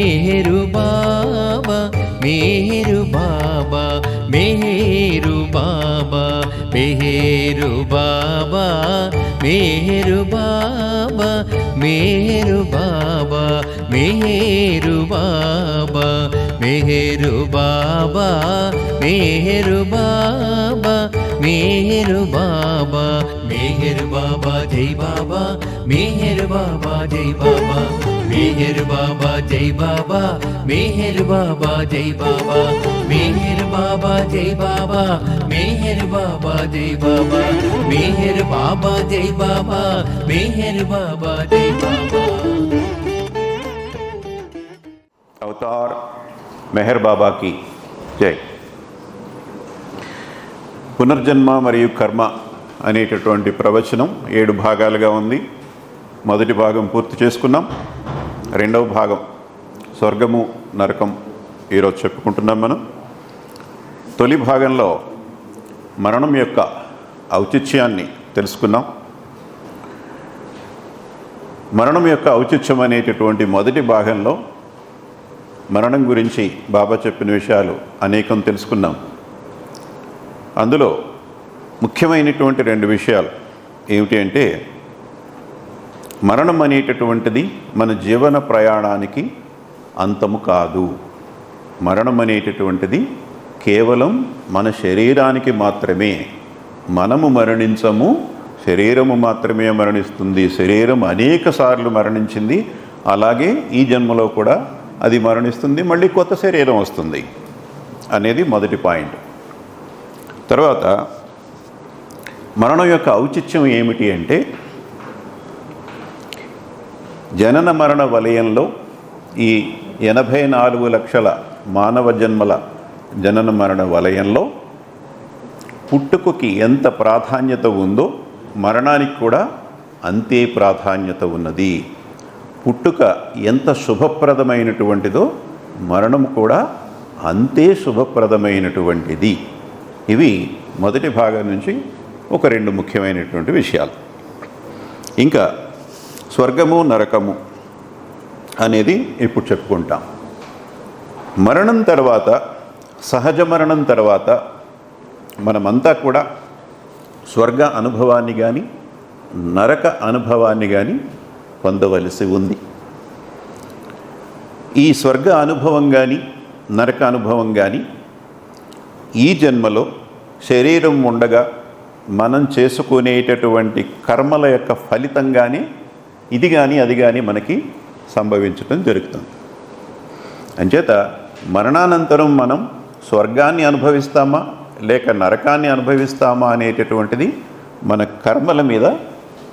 मेहरु बाबा मेहरु बाबा मेहरु बाबा मेहरु बाबा मेहरु बाबा मेहरु बाबा मेहरु बाबा मेहरु बाबा मेहरु बाबा मेहरु बाबा मेहरु बाबा जय बाबा मेहरु बाबा जय बाबा मेहरु बाबा जय बाबा मेहरु बाबा जय बाबा मेहरु बाबा जय बाबा मेहरु बाबा जय बाबा मेहरु बाबा जय बाबा मेहरु बाबा जय बाबा। अवतार मेहर बाबा की जय। పునర్జన్మ మరియు కర్మ అనేటటువంటి ప్రవచనం 7 భాగాలుగా ఉంది. మొదటి భాగం పూర్తి చేసుకున్నాం. రెండవ భాగం స్వర్గము నరకం ఈరోజు చెప్పుకుంటున్నాం మనం. తొలి భాగంలో మరణం యొక్క ఔచిత్యాన్ని తెలుసుకున్నాం. మరణం యొక్క ఔచిత్యం అనేటటువంటి మొదటి భాగంలో మరణం గురించి బాబా చెప్పిన విషయాలు అనేకం తెలుసుకున్నాం. అందులో ముఖ్యమైనటువంటి 2 విషయాలు ఏమిటి అంటే, మరణం అనేటటువంటిది మన జీవన ప్రయాణానికి అంతము కాదు. మరణం అనేటటువంటిది కేవలం మన శరీరానికి మాత్రమే. మనము మరణించము, శరీరము మాత్రమే మరణిస్తుంది. శరీరం అనేక సార్లు మరణించింది, అలాగే ఈ జన్మలో కూడా అది మరణిస్తుంది, మళ్ళీ కొత్త శరీరం వస్తుంది అనేది మొదటి పాయింట్. తర్వాత మరణం యొక్క ఔచిత్యం ఏమిటి అంటే, జనన మరణ వలయంలో ఈ 84 లక్షల మానవ జన్మల జనన మరణ వలయంలో పుట్టుకకి ఎంత ప్రాధాన్యత ఉందో మరణానికి కూడా అంతే ప్రాధాన్యత ఉన్నది. పుట్టుక ఎంత శుభప్రదమైనటువంటిదో మరణం కూడా అంతే శుభప్రదమైనటువంటిది. ఇవి మొదటి భాగం నుంచి ఒక 2 ముఖ్యమైనటువంటి విషయాలు. ఇంకా స్వర్గము నరకము అనేది ఇప్పుడు చెప్పుకుంటాం. మరణం తర్వాత, సహజ మరణం తర్వాత మనమంతా కూడా స్వర్గ అనుభవాన్ని కానీ నరక అనుభవాన్ని కానీ పొందవలసి ఉంది. ఈ స్వర్గ అనుభవం కానీ నరక అనుభవం కానీ ఈ జన్మలో శరీరం ఉండగా మనం చేసుకునేటటువంటి కర్మల యొక్క ఫలితంగానే ఇది కానీ అది కానీ మనకి సంభవించడం జరుగుతుంది. అంచేత మరణానంతరం మనం స్వర్గాన్ని అనుభవిస్తామా లేక నరకాన్ని అనుభవిస్తామా అనేటటువంటిది మన కర్మల మీద,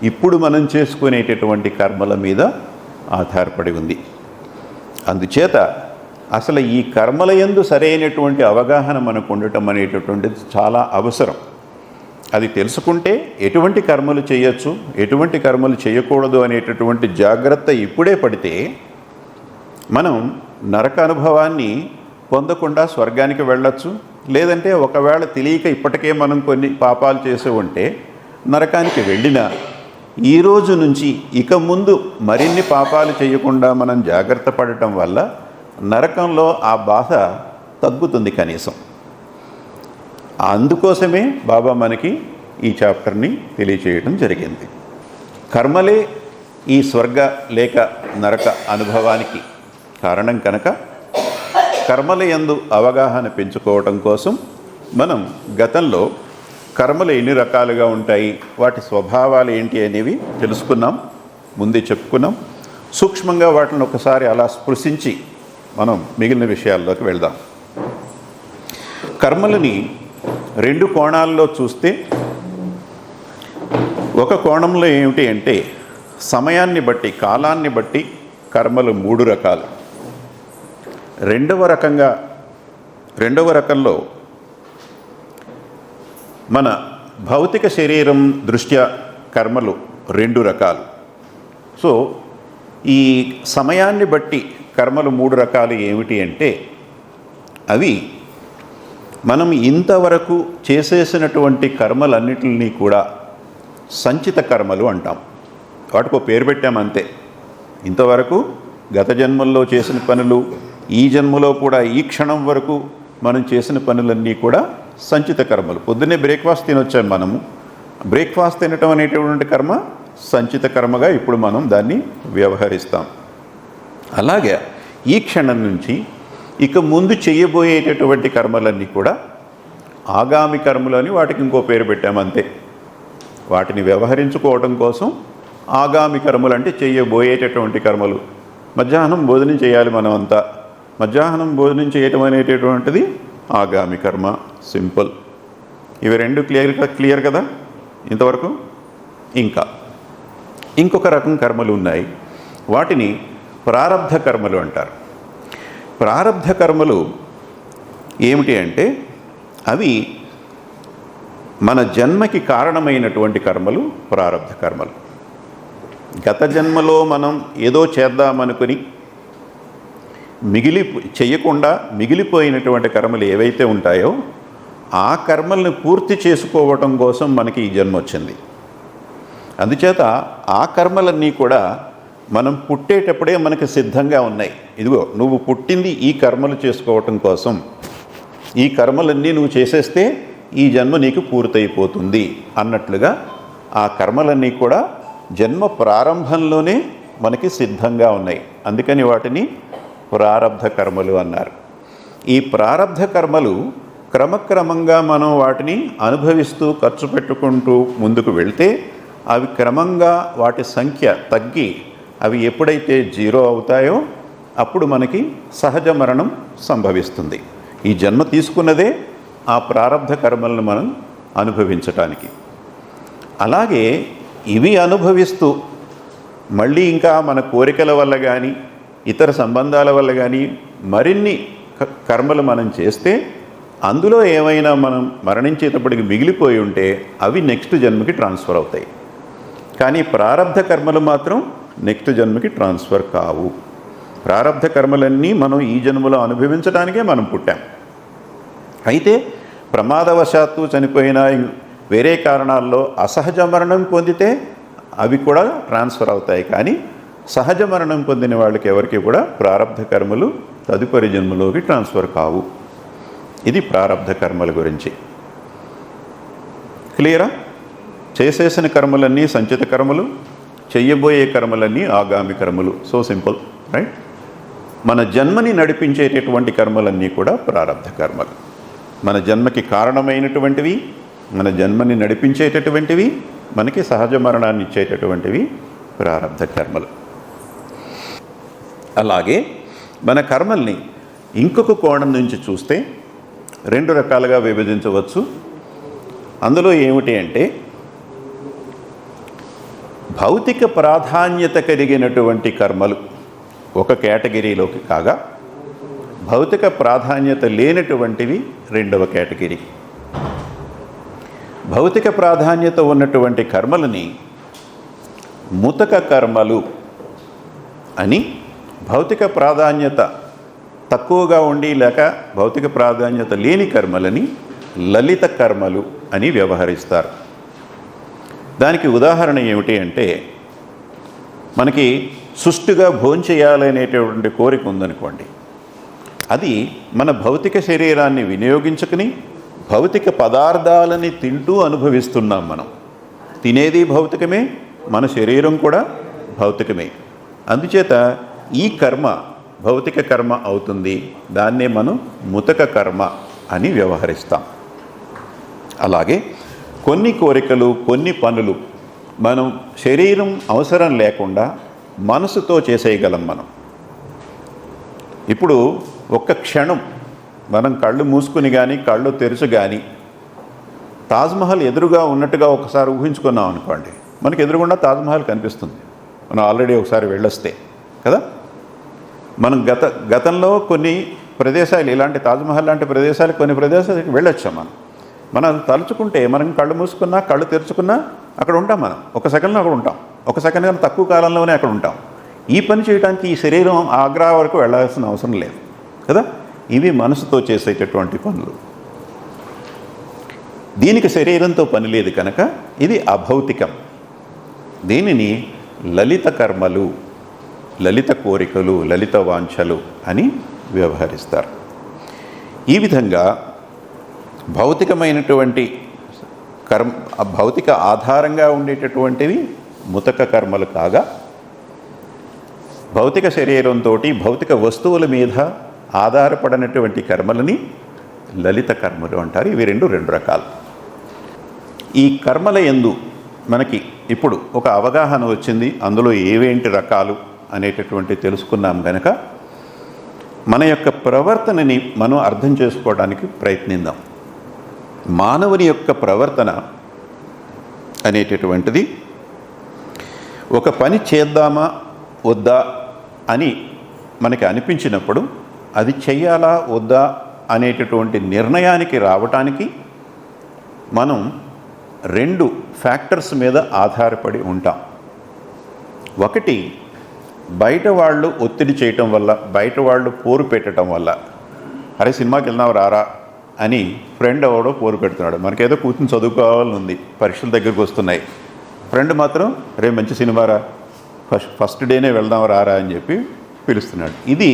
ఇప్పుడు మనం చేసుకునేటటువంటి కర్మల మీద ఆధారపడి ఉంది. అందుచేత అసలు ఈ కర్మల యందు సరైనటువంటి అవగాహన మనకు ఉండటం అనేటటువంటిది చాలా అవసరం. అది తెలుసుకుంటే ఎటువంటి కర్మలు చేయొచ్చు, ఎటువంటి కర్మలు చేయకూడదు అనేటటువంటి జాగ్రత్త ఇప్పుడే పడితే మనం నరక అనుభవాన్ని పొందకుండా స్వర్గానికి వెళ్ళొచ్చు. లేదంటే ఒకవేళ తెలియక ఇప్పటికే మనం కొన్ని పాపాలు చేసి ఉంటే నరకానికి వెళ్ళినా ఈ రోజు నుంచి ఇక ముందు మరిన్ని పాపాలు చేయకుండా మనం జాగ్రత్త పడటం వల్ల నరకంలో ఆ బాధ తగ్గుతుంది కనీసం. అందుకోసమే బాబా మనకి ఈ చాప్టర్ని తెలియచేయడం జరిగింది. కర్మలే ఈ స్వర్గ లేక నరక అనుభవానికి కారణం కనుక కర్మల యందు అవగాహన పెంచుకోవటం కోసం మనం గతంలో కర్మలు ఎన్ని రకాలుగా ఉంటాయి, వాటి స్వభావాలు ఏంటి అనేవి తెలుసుకున్నాం, ముందే చెప్పుకున్నాం. సూక్ష్మంగా వాటిని ఒకసారి అలా స్పృశించి మనం మిగిలిన విషయాల్లోకి వెళ్దాం. కర్మలని 2 కోణాల్లో చూస్తే, ఒక కోణంలో ఏమిటి అంటే సమయాన్ని బట్టి, కాలాన్ని బట్టి కర్మలు 3 రకాలు. రెండవ రకంలో మన భౌతిక శరీరం దృష్ట్యా కర్మలు 2 రకాలు. సో ఈ సమయాన్ని బట్టి కర్మలు 3 రకాలు ఏమిటి అంటే, అవి మనం ఇంతవరకు చేసేసినటువంటి కర్మలన్నిటిని కూడా సంచిత కర్మలు అంటాం. వాటికి పేరు పెట్టామంతే. ఇంతవరకు గత జన్మల్లో చేసిన పనులు, ఈ జన్మలో కూడా ఈ క్షణం వరకు మనం చేసిన పనులన్నీ కూడా సంచిత కర్మలు. పొద్దున్నే బ్రేక్ఫాస్ట్ తినొచ్చాం మనము. బ్రేక్ఫాస్ట్ తినటం అనేటటువంటి కర్మ సంచిత కర్మగా ఇప్పుడు మనం దాన్ని వ్యవహరిస్తాం. అలాగే ఈ క్షణం నుంచి ఇక ముందు చేయబోయేటటువంటి కర్మలన్నీ కూడా ఆగామి కర్మలు అని వాటికి ఇంకో పేరు పెట్టామంతే. వాటిని వ్యవహరించుకోవడం కోసం ఆగామి కర్మలు అంటే చేయబోయేటటువంటి కర్మలు. మధ్యాహ్నం భోజనం చేయాలి మనం అంతా. మధ్యాహ్నం భోజనం చేయటం అనేటటువంటిది ఆగామి కర్మ. సింపుల్. ఇవి రెండు క్లియర్ కదా ఇంతవరకు. ఇంకా ఇంకొక రకం కర్మలు ఉన్నాయి. వాటిని ప్రారబ్ధ కర్మలు అంటారు. ప్రారబ్ధ కర్మలు ఏమిటి అంటే అవి మన జన్మకి కారణమైనటువంటి కర్మలు ప్రారబ్ధ కర్మలు. గత జన్మలో మనం ఏదో చేద్దామనుకుని చేయకుండా మిగిలిపోయినటువంటి కర్మలు ఏవైతే ఉంటాయో ఆ కర్మల్ని పూర్తి చేసుకోవటం కోసం మనకి ఈ జన్మ వచ్చింది. అందుచేత ఆ కర్మలన్నీ కూడా మనం పుట్టేటప్పుడే మనకు సిద్ధంగా ఉన్నాయి. ఇదిగో నువ్వు పుట్టింది ఈ కర్మలు చేసుకోవటం కోసం, ఈ కర్మలన్నీ నువ్వు చేసేస్తే ఈ జన్మ నీకు పూర్తయిపోతుంది అన్నట్లుగా ఆ కర్మలన్నీ కూడా జన్మ ప్రారంభంలోనే మనకి సిద్ధంగా ఉన్నాయి. అందుకని వాటిని ప్రారబ్ధ కర్మలు అన్నారు. ఈ ప్రారబ్ధ కర్మలు క్రమక్రమంగా మనం వాటిని అనుభవిస్తూ ఖర్చు పెట్టుకుంటూ ముందుకు వెళ్తే అవి క్రమంగా వాటి సంఖ్య తగ్గి అవి ఎప్పుడైతే 0 అవుతాయో అప్పుడు మనకి సహజ మరణం సంభవిస్తుంది. ఈ జన్మ తీసుకున్నదే ఆ ప్రారబ్ధ కర్మలను మనం అనుభవించటానికి. అలాగే ఇవి అనుభవిస్తూ మళ్ళీ ఇంకా మన కోరికల వల్ల కానీ ఇతర సంబంధాల వల్ల కానీ మరిన్ని కర్మలు మనం చేస్తే అందులో ఏమైనా మనం మరణించేటప్పటికి మిగిలిపోయి ఉంటే అవి నెక్స్ట్ జన్మకి ట్రాన్స్ఫర్ అవుతాయి. కానీ ప్రారబ్ధ కర్మలు మాత్రం నెక్స్ట్ జన్మకి ట్రాన్స్ఫర్ కావు. ప్రారబ్ధ కర్మలన్నీ మనం ఈ జన్మలో అనుభవించడానికే మనం పుట్టాం. అయితే ప్రమాదవశాత్తు చనిపోయిన వేరే కారణాల్లో అసహజ మరణం పొందితే అవి కూడా ట్రాన్స్ఫర్ అవుతాయి. కానీ సహజ మరణం పొందిన వాళ్ళకి ఎవరికి కూడా ప్రారబ్ధ కర్మలు తదుపరి జన్మలోకి ట్రాన్స్ఫర్ కావు. ఇది ప్రారబ్ధ కర్మల గురించి. క్లియరా? చేసేసిన కర్మలన్నీ సంచిత కర్మలు, చెయ్యబోయే కర్మలన్నీ ఆగామి కర్మలు. So simple, right? మన జన్మని నడిపించేటటువంటి కర్మలన్నీ కూడా ప్రారబ్ధ కర్మలు. మన జన్మకి కారణమైనటువంటివి, మన జన్మని నడిపించేటటువంటివి, మనకి సహజ మరణాన్ని ఇచ్చేటటువంటివి ప్రారబ్ధ కర్మలు. అలాగే మన కర్మల్ని ఇంకొక కోణం నుంచి చూస్తే 2 రకాలుగా విభజించవచ్చు. అందులో ఏమిటి అంటే భౌతిక ప్రాధాన్యత కలిగినటువంటి కర్మలు ఒక కేటగిరీలోకి కాగా భౌతిక ప్రాధాన్యత లేనటువంటివి రెండవ కేటగిరీ. భౌతిక ప్రాధాన్యత ఉన్నటువంటి కర్మలని ముతక కర్మలు అని, భౌతిక ప్రాధాన్యత తక్కువగా ఉండి లేక భౌతిక ప్రాధాన్యత లేని కర్మలని లలిత కర్మలు అని వ్యవహరిస్తారు. దానికి ఉదాహరణ ఏమిటి అంటే మనకి సుష్టుగా భోంచేయాలనేటువంటి కోరిక ఉందనుకోండి. అది మన భౌతిక శరీరాన్ని వినియోగించుకుని భౌతిక పదార్థాలని తింటూ అనుభవిస్తున్నాం. మనం తినేది భౌతికమే, మన శరీరం కూడా భౌతికమే. అందుచేత ఈ కర్మ భౌతిక కర్మ అవుతుంది. దాన్నే మనం ముతక కర్మ అని వ్యవహరిస్తాం. అలాగే కొన్ని కోరికలు, కొన్ని పనులు మనం శరీరం అవసరం లేకుండా మనసుతో చేసేయగలం. మనం ఇప్పుడు ఒక్క క్షణం మనం కళ్ళు మూసుకుని కానీ కళ్ళు తెరుచు కానీ తాజ్మహల్ ఎదురుగా ఉన్నట్టుగా ఒకసారి ఊహించుకున్నాం అనుకోండి, మనకి ఎదురుగుండా తాజ్మహల్ కనిపిస్తుంది. మనం ఆల్రెడీ ఒకసారి వెళ్ళొస్తే కదా. మనం గతంలో కొన్ని ప్రదేశాలు, ఇలాంటి తాజ్మహల్ లాంటి ప్రదేశాలు కొన్ని ప్రదేశాలకు వెళ్ళొచ్చాం. మనం తలుచుకుంటే మనం కళ్ళు మూసుకున్నా కళ్ళు తెరుచుకున్నా అక్కడ ఉంటాం. మనం ఒక సెకండ్లో అక్కడ ఉంటాం. ఒక సెకండ్ కన్నా తక్కువ కాలంలోనే అక్కడ ఉంటాం. ఈ పని చేయడానికి ఈ శరీరం ఆగ్రా వరకు వెళ్ళాల్సిన అవసరం లేదు కదా. ఇవి మనసుతో చేసేటటువంటి పనులు. దీనికి శరీరంతో పని లేదు కనుక ఇది అభౌతికం. దీనిని లలిత కర్మలు లలిత కోరికలు, లలిత వాంఛలు అని వ్యవహరిస్తారు. ఈ విధంగా భౌతికమైనటువంటి భౌతిక ఆధారంగా ఉండేటటువంటివి ముతక కర్మలు కాగా, భౌతిక శరీరంతో భౌతిక వస్తువుల మీద ఆధారపడినటువంటి కర్మలని లలిత కర్మలు అంటారు. ఇవి రెండు రకాలు. ఈ కర్మల యందు మనకి ఇప్పుడు ఒక అవగాహన వచ్చింది, అందులో ఏవేంటి రకాలు అనేటటువంటి తెలుసుకున్నాం కనుక మన యొక్క ప్రవర్తనని మనం అర్థం చేసుకోవడానికి ప్రయత్నిద్దాం. మానవుని యొక్క ప్రవర్తన అనేటటువంటిది ఒక పని చేద్దామా వద్దా అని మనకి అనిపించినప్పుడు అది చెయ్యాలా వద్దా అనేటటువంటి నిర్ణయానికి రావటానికి మనం 2 ఫ్యాక్టర్స్ మీద ఆధారపడి ఉంటాం. ఒకటి, బయట వాళ్ళు ఒత్తిడి చేయటం వల్ల, బయట వాళ్ళు పోరు పెట్టడం వల్ల, అరే సినిమాకి వెళ్దాం రారా అని ఫ్రెండ్ ఎవడో పోరు పెడుతున్నాడు. మనకేదో కూర్చుని చదువుకోవాలని ఉంది, పరీక్షల దగ్గరికి వస్తున్నాయి, ఫ్రెండ్ మాత్రం రే మంచి సినిమారా, ఫస్ట్ డేనే వెళ్దాం రారా అని చెప్పి పిలుస్తున్నాడు. ఇది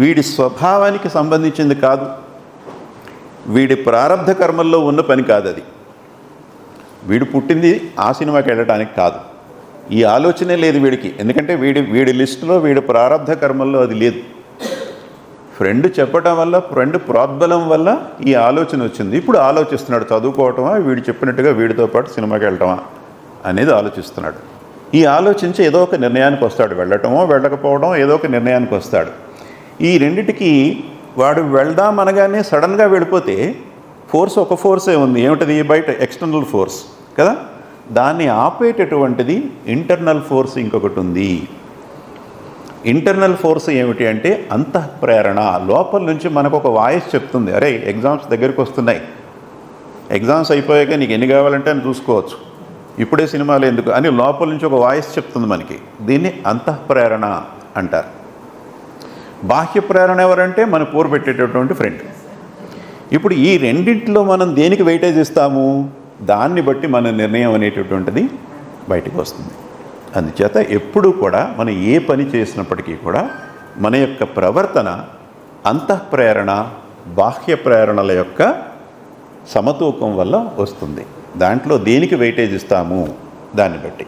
వీడి స్వభావానికి సంబంధించింది కాదు, వీడి ప్రారంధ కర్మల్లో ఉన్న పని కాదు. అది వీడు పుట్టింది ఆ సినిమాకి వెళ్ళడానికి కాదు. ఈ ఆలోచనే లేదు వీడికి, ఎందుకంటే వీడి లిస్టులో వీడి ప్రారంధ కర్మల్లో అది లేదు. ఫ్రెండ్ చెప్పటం వల్ల, ఫ్రెండ్ ప్రోద్బలం వల్ల ఈ ఆలోచన వచ్చింది. ఇప్పుడు ఆలోచిస్తున్నాడు, చదువుకోవటమా, వీడు చెప్పినట్టుగా వీడితో పాటు సినిమాకి వెళ్ళటమా అనేది ఆలోచిస్తున్నాడు. ఈ ఆలోచించి ఏదో ఒక నిర్ణయానికి వస్తాడు, వెళ్ళటమో వెళ్ళకపోవడం ఏదో ఒక నిర్ణయానికి వస్తాడు. ఈ రెండిటికి వాడు వెళ్దాం అనగానే సడన్గా వెళ్ళిపోతే ఒక ఫోర్సే ఉంది. ఏమిటది? బయట ఎక్స్టర్నల్ ఫోర్స్ కదా. దాన్ని ఆపేటటువంటిది ఇంటర్నల్ ఫోర్స్ ఇంకొకటి ఉంది. ఇంటర్నల్ ఫోర్స్ ఏమిటి అంటే అంతఃప్రేరణ. లోపల నుంచి మనకు ఒక వాయిస్ చెప్తుంది, అరే ఎగ్జామ్స్ దగ్గరికి వస్తున్నాయి, ఎగ్జామ్స్ అయిపోయాక నీకు ఎన్ని కావాలంటే అని చూసుకోవచ్చు, ఇప్పుడే సినిమాలు ఎందుకు అని లోపల నుంచి ఒక వాయిస్ చెప్తుంది మనకి. దీన్ని అంతఃప్రేరణ అంటారు. బాహ్య ప్రేరణ ఎవరంటే మన పోరు పెట్టేటటువంటి ఫ్రెండ్. ఇప్పుడు ఈ రెండింటిలో మనం దేనికి వెయిటేజ్ ఇస్తాము, దాన్ని బట్టి మన నిర్ణయం అనేటటువంటిది బయటకు వస్తుంది. అందుచేత ఎప్పుడూ కూడా మనం ఏ పని చేసినప్పటికీ కూడా మన యొక్క ప్రవర్తన అంతఃప్రేరణ బాహ్య ప్రేరణల యొక్క సమతూకం వల్ల వస్తుంది. దాంట్లో దేనికి వెయిటేజ్ ఇస్తాము దాన్ని బట్టి.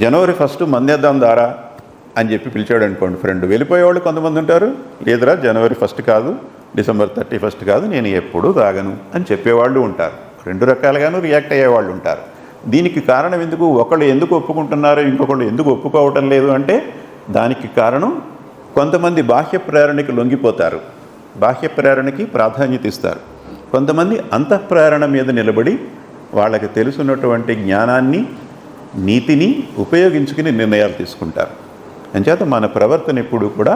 జనవరి 1 మందేద్దాం దారా అని చెప్పి పిలిచాడు అనుకోండి ఫ్రెండ్, వెళ్ళిపోయేవాళ్ళు కొంతమంది ఉంటారు, లేదురా జనవరి 1 కాదు, డిసెంబర్ 31 కాదు, నేను ఎప్పుడూ తాగను అని చెప్పేవాళ్ళు ఉంటారు. 2 రకాలుగాను రియాక్ట్ అయ్యేవాళ్ళు ఉంటారు. దీనికి కారణం ఎందుకు? ఒకళ్ళు ఎందుకు ఒప్పుకుంటున్నారు, ఇంకొకళ్ళు ఎందుకు ఒప్పుకోవటం లేదు అంటే దానికి కారణం కొంతమంది బాహ్య ప్రేరణకి లొంగిపోతారు, బాహ్య ప్రేరణకి ప్రాధాన్యత ఇస్తారు. కొంతమంది అంతఃప్రేరణ మీద నిలబడి వాళ్ళకి తెలుసున్నటువంటి జ్ఞానాన్ని నీతిని ఉపయోగించుకుని నిర్ణయాలు తీసుకుంటారు. అంచేత మన ప్రవర్తన ఎప్పుడు కూడా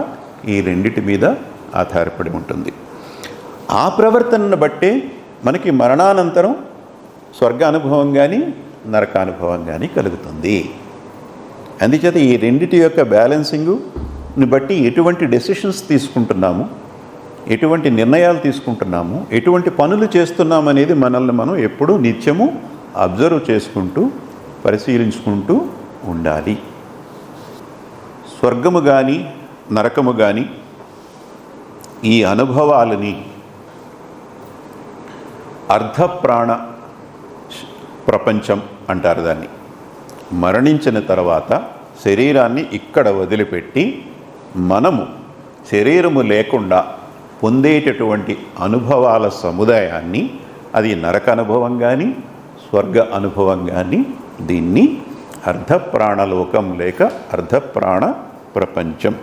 ఈ రెండిటి మీద ఆధారపడి ఉంటుంది. ఆ ప్రవర్తనను బట్టే మనకి మరణానంతరం స్వర్గ అనుభవం కానీ నరకానుభవం కానీ కలుగుతుంది. అందుచేత ఈ రెండిటి యొక్క బ్యాలెన్సింగ్ని బట్టి ఎటువంటి డెసిషన్స్ తీసుకుంటున్నాము, ఎటువంటి నిర్ణయాలు తీసుకుంటున్నాము, ఎటువంటి పనులు చేస్తున్నాము అనేది మనల్ని మనం ఎప్పుడూ నిత్యము అబ్జర్వ్ చేసుకుంటూ పరిశీలించుకుంటూ ఉండాలి. స్వర్గము కానీ నరకము కానీ ఈ అనుభవాలని అర్ధప్రాణ ప్రపంచం అంటారు దాన్ని. మరణించిన తర్వాత శరీరాన్ని ఇక్కడ వదిలిపెట్టి మనము శరీరము లేకుండా పొందేటటువంటి అనుభవాల సముదాయాన్ని, అది నరక అనుభవం కానీ స్వర్గ అనుభవం కానీ, దీన్ని అర్ధప్రాణలోకం లేక అర్ధప్రాణ ప్రపంచం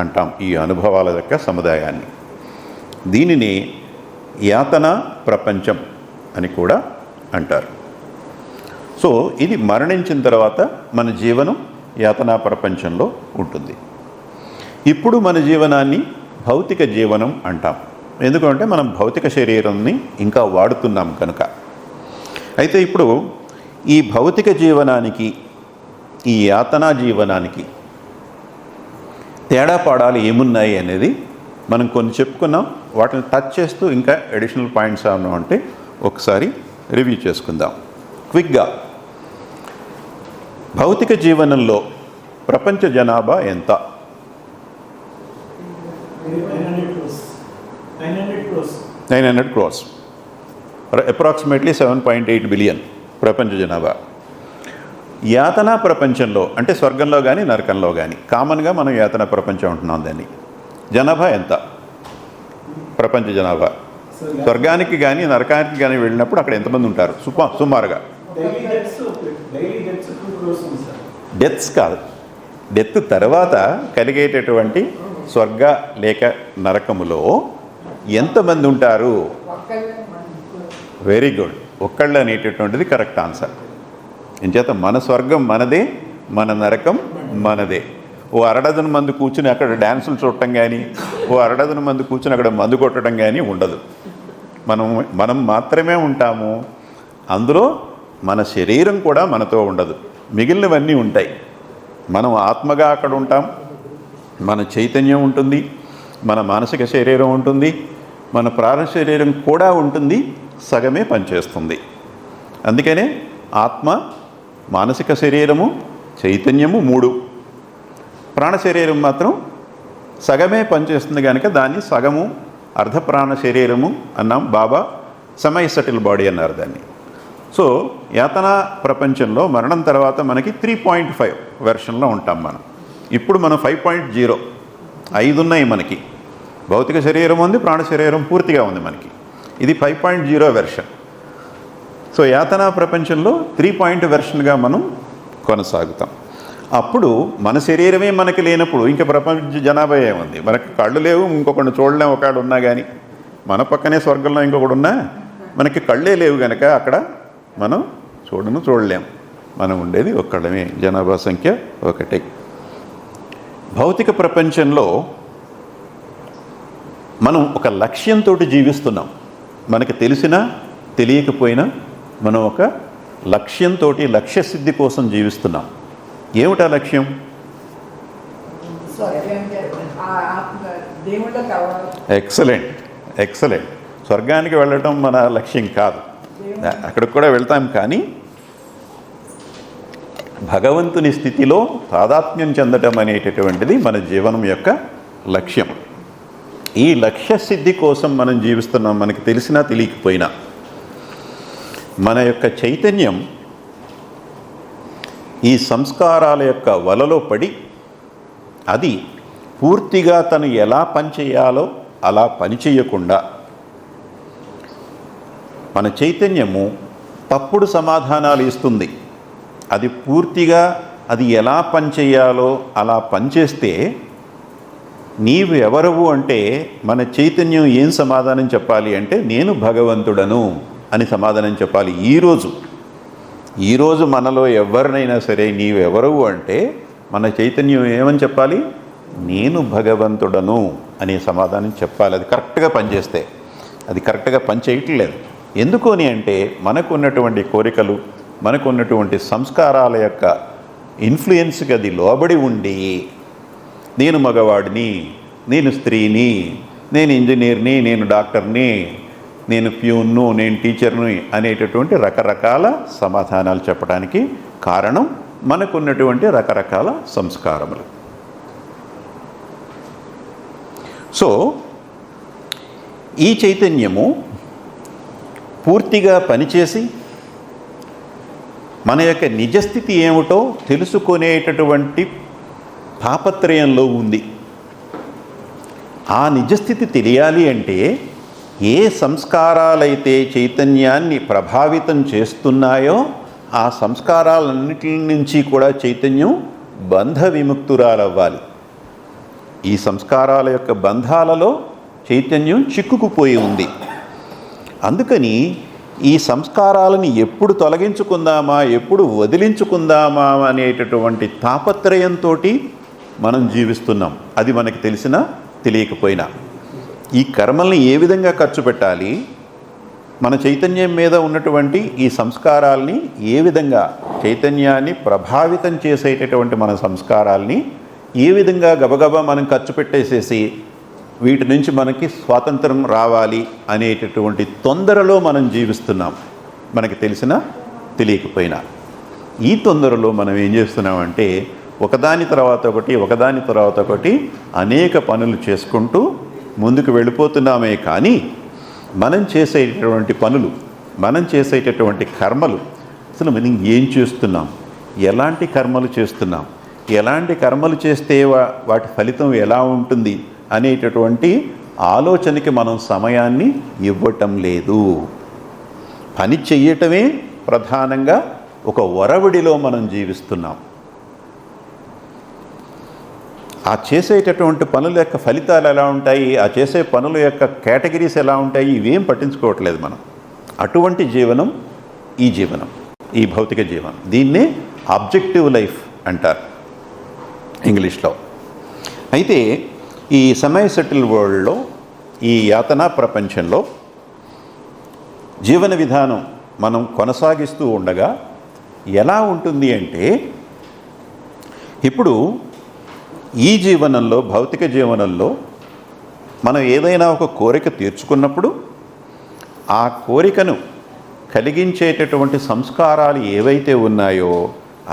అంటాం. ఈ అనుభవాల యొక్క సముదాయాన్ని, దీనిని యాతన ప్రపంచం అని కూడా అంటారు. సో ఇది మరణించిన తర్వాత మన జీవనం యాతనా ప్రపంచంలో ఉంటుంది. ఇప్పుడు మన జీవనాన్ని భౌతిక జీవనం అంటాం, ఎందుకంటే మనం భౌతిక శరీరాన్ని ఇంకా వాడుతున్నాం కనుక. అయితే ఇప్పుడు ఈ భౌతిక జీవనానికి ఈ యాతనా జీవనానికి తేడా పాడాలు ఏమున్నాయి అనేది మనం కొన్ని చెప్పుకున్నాం. వాటిని టచ్ చేస్తూ ఇంకా అడిషనల్ పాయింట్స్ ఏమన్నా అంటే ఒకసారి రివ్యూ చేసుకుందాం క్విక్గా. భౌతిక జీవనంలో ప్రపంచ జనాభా ఎంత? 900 crores, అప్రాక్సిమేట్లీ 7.8 బిలియన్ ప్రపంచ జనాభా. యాతనా ప్రపంచంలో అంటే స్వర్గంలో కానీ నరకంలో కానీ కామన్గా మనం యాతనా ప్రపంచం అంటున్నాం దాన్ని. జనాభా ఎంత? ప్రపంచ జనాభా. స్వర్గానికి కానీ నరకానికి కానీ వెళ్ళినప్పుడు అక్కడ ఎంతమంది ఉంటారు సుమారుగా? డెత్స్ కాదు, డెత్ తర్వాత కలిగేటటువంటి స్వర్గ లేక నరకములో ఎంతమంది ఉంటారు? వెరీ గుడ్, ఒక్కళ్ళు అనేటటువంటిది కరెక్ట్ ఆన్సర్. ఇంచేత మన స్వర్గం మనదే, మన నరకం మనదే. ఓ అరడజను మంది కూర్చుని అక్కడ డ్యాన్సులు చూడటం కానీ, ఓ అరడజను మంది కూర్చుని అక్కడ మందు కొట్టడం కానీ ఉండదు. మనం మాత్రమే ఉంటాము. అందులో మన శరీరం కూడా మనతో ఉండదు, మిగిలినవన్నీ ఉంటాయి. మనం ఆత్మగా అక్కడ ఉంటాం, మన చైతన్యం ఉంటుంది, మన మానసిక శరీరం ఉంటుంది, మన ప్రాణ శరీరం కూడా ఉంటుంది, సగమే పనిచేస్తుంది. అందుకనే ఆత్మ, మానసిక శరీరము, చైతన్యము 3, ప్రాణ శరీరం మాత్రం సగమే పనిచేస్తుంది కనుక దాన్ని సగము అర్ధప్రాణ శరీరము అన్నాం. బాబా సెమీ సటిల్ బాడీ అన్నారు దాన్ని. సో యాతనా ప్రపంచంలో మరణం తర్వాత మనకి 3.5 వెర్షన్లో ఉంటాం మనం. ఇప్పుడు మనం 5.0, 5 ఉన్నాయి మనకి. భౌతిక శరీరం ఉంది, ప్రాణ శరీరం పూర్తిగా ఉంది మనకి. ఇది 5.0 వెర్షన్. సో యాతనా ప్రపంచంలో 3 వెర్షన్గా మనం కొనసాగుతాం. అప్పుడు మన శరీరమే మనకి లేనప్పుడు ఇంకా ప్రపంచ జనాభా ఏముంది? మనకి కళ్ళు లేవు, ఇంకొకటి చూడలేము. ఒకడు ఉన్నా కానీ మన పక్కనే స్వర్గంలో ఇంకొకడు ఉన్నా మనకి కళ్ళే లేవు కనుక అక్కడ మనం చూడలేము. మనం ఉండేది ఒక్కడమే, జనాభా సంఖ్య 1. భౌతిక ప్రపంచంలో మనం ఒక లక్ష్యంతో జీవిస్తున్నాం. మనకి తెలిసినా తెలియకపోయినా మనం ఒక లక్ష్యంతో, లక్ష్యసిద్ధి కోసం జీవిస్తున్నాం. ఏమిటా లక్ష్యం? ఎక్సలెంట్. స్వర్గానికి వెళ్ళటం మన లక్ష్యం కాదు, అక్కడికి కూడా వెళ్తాం. కానీ భగవంతుని స్థితిలో తాదాత్మ్యం చెందటం అనేటటువంటిది మన జీవనం యొక్క లక్ష్యం. ఈ లక్ష్య సిద్ధి కోసం మనం జీవిస్తున్నాం, మనకి తెలిసినా తెలియకపోయినా. మన యొక్క చైతన్యం ఈ సంస్కారాల యొక్క వలలో పడి అది పూర్తిగా తను ఎలా పనిచేయాలో అలా పనిచేయకుండా మన చైతన్యము తప్పుడు సమాధానాలు ఇస్తుంది. అది పూర్తిగా అది ఎలా పనిచేయాలో అలా పనిచేస్తే నీవు ఎవరవు అంటే మన చైతన్యం ఏం సమాధానం చెప్పాలి అంటే నేను భగవంతుడను అని సమాధానం చెప్పాలి. ఈరోజు మనలో ఎవరినైనా సరే నీవెవరవు అంటే మన చైతన్యం ఏమని చెప్పాలి? నేను భగవంతుడను అనే సమాధానం చెప్పాలి. అది కరెక్ట్గా పనిచేస్తే. అది కరెక్ట్గా పనిచేయట్లేదు. ఎందుకని అంటే మనకున్నటువంటి కోరికలు, మనకున్నటువంటి సంస్కారాల యొక్క ఇన్ఫ్లుయెన్స్కి అది లోబడి ఉండి నేను మగవాడిని, నేను స్త్రీని, నేను ఇంజనీర్ని, నేను డాక్టర్ని, నేను ప్యూన్ను, నేను టీచర్ని అనేటటువంటి రకరకాల సమాధానాలు చెప్పడానికి కారణం మనకున్నటువంటి రకరకాల సంస్కారములు. సో ఈ చైతన్యము పూర్తిగా పనిచేసి మన యొక్క నిజస్థితి ఏమిటో తెలుసుకునేటటువంటి తాపత్రయంలో ఉంది. ఆ నిజస్థితి తెలియాలి అంటే ఏ సంస్కారాలైతే చైతన్యాన్ని ప్రభావితం చేస్తున్నాయో ఆ సంస్కారాలన్నిటి నుంచి కూడా చైతన్యం బంధ విముక్తురాలవ్వాలి. ఈ సంస్కారాల యొక్క బంధాలలో చైతన్యం చిక్కుకుపోయి ఉంది. అందుకని ఈ సంస్కారాలను ఎప్పుడు తొలగించుకుందామా, ఎప్పుడు వదిలించుకుందామా అనేటటువంటి తాపత్రయంతో మనం జీవిస్తున్నాం. అది మనకి తెలిసినా తెలియకపోయినా. ఈ కర్మల్ని ఏ విధంగా ఖర్చు పెట్టాలి, మన చైతన్యం మీద ఉన్నటువంటి ఈ సంస్కారాల్ని ఏ విధంగా, చైతన్యాన్ని ప్రభావితం చేసేటటువంటి మన సంస్కారాల్ని ఏ విధంగా గబగబా మనం ఖర్చు పెట్టేసేసి వీటి నుంచి మనకి స్వాతంత్రం రావాలి అనేటటువంటి తొందరలో మనం జీవిస్తున్నాం, మనకి తెలిసినా తెలియకపోయినా. ఈ తొందరలో మనం ఏం చేస్తున్నామంటే ఒకదాని తర్వాత ఒకటి ఒకదాని తర్వాత ఒకటి అనేక పనులు చేసుకుంటూ ముందుకు వెళ్ళిపోతున్నామే కానీ మనం చేసేటటువంటి పనులు, మనం చేసేటటువంటి కర్మలు, అసలు మనం ఏం చేస్తున్నాం, ఎలాంటి కర్మలు చేస్తున్నాం, ఎలాంటి కర్మలు చేస్తే వాటి ఫలితం ఎలా ఉంటుంది అనేటటువంటి ఆలోచనకి మనం సమయాన్ని ఇవ్వటం లేదు. పని చెయ్యటమే ప్రధానంగా ఒక ఒరవడిలో మనం జీవిస్తున్నాం. ఆ చేసేటటువంటి పనుల యొక్క ఫలితాలు ఎలా ఉంటాయి, ఆ చేసే పనుల యొక్క కేటగిరీస్ ఎలా ఉంటాయి, ఇవేం పట్టించుకోవట్లేదు మనం. అటువంటి జీవనం ఈ జీవనం, ఈ భౌతిక జీవనం. దీన్నే ఆబ్జెక్టివ్ లైఫ్ అంటారు ఇంగ్లీష్లో. అయితే ఈ సెమీ సెటిల్ వరల్డ్లో, ఈ యాతనా ప్రపంచంలో జీవన విధానం మనం కొనసాగిస్తూ ఉండగా ఎలా ఉంటుంది అంటే, ఇప్పుడు ఈ జీవనంలో, భౌతిక జీవనంలో మనం ఏదైనా ఒక కోరిక తీర్చుకున్నప్పుడు ఆ కోరికను కలిగించేటటువంటి సంస్కారాలు ఏవైతే ఉన్నాయో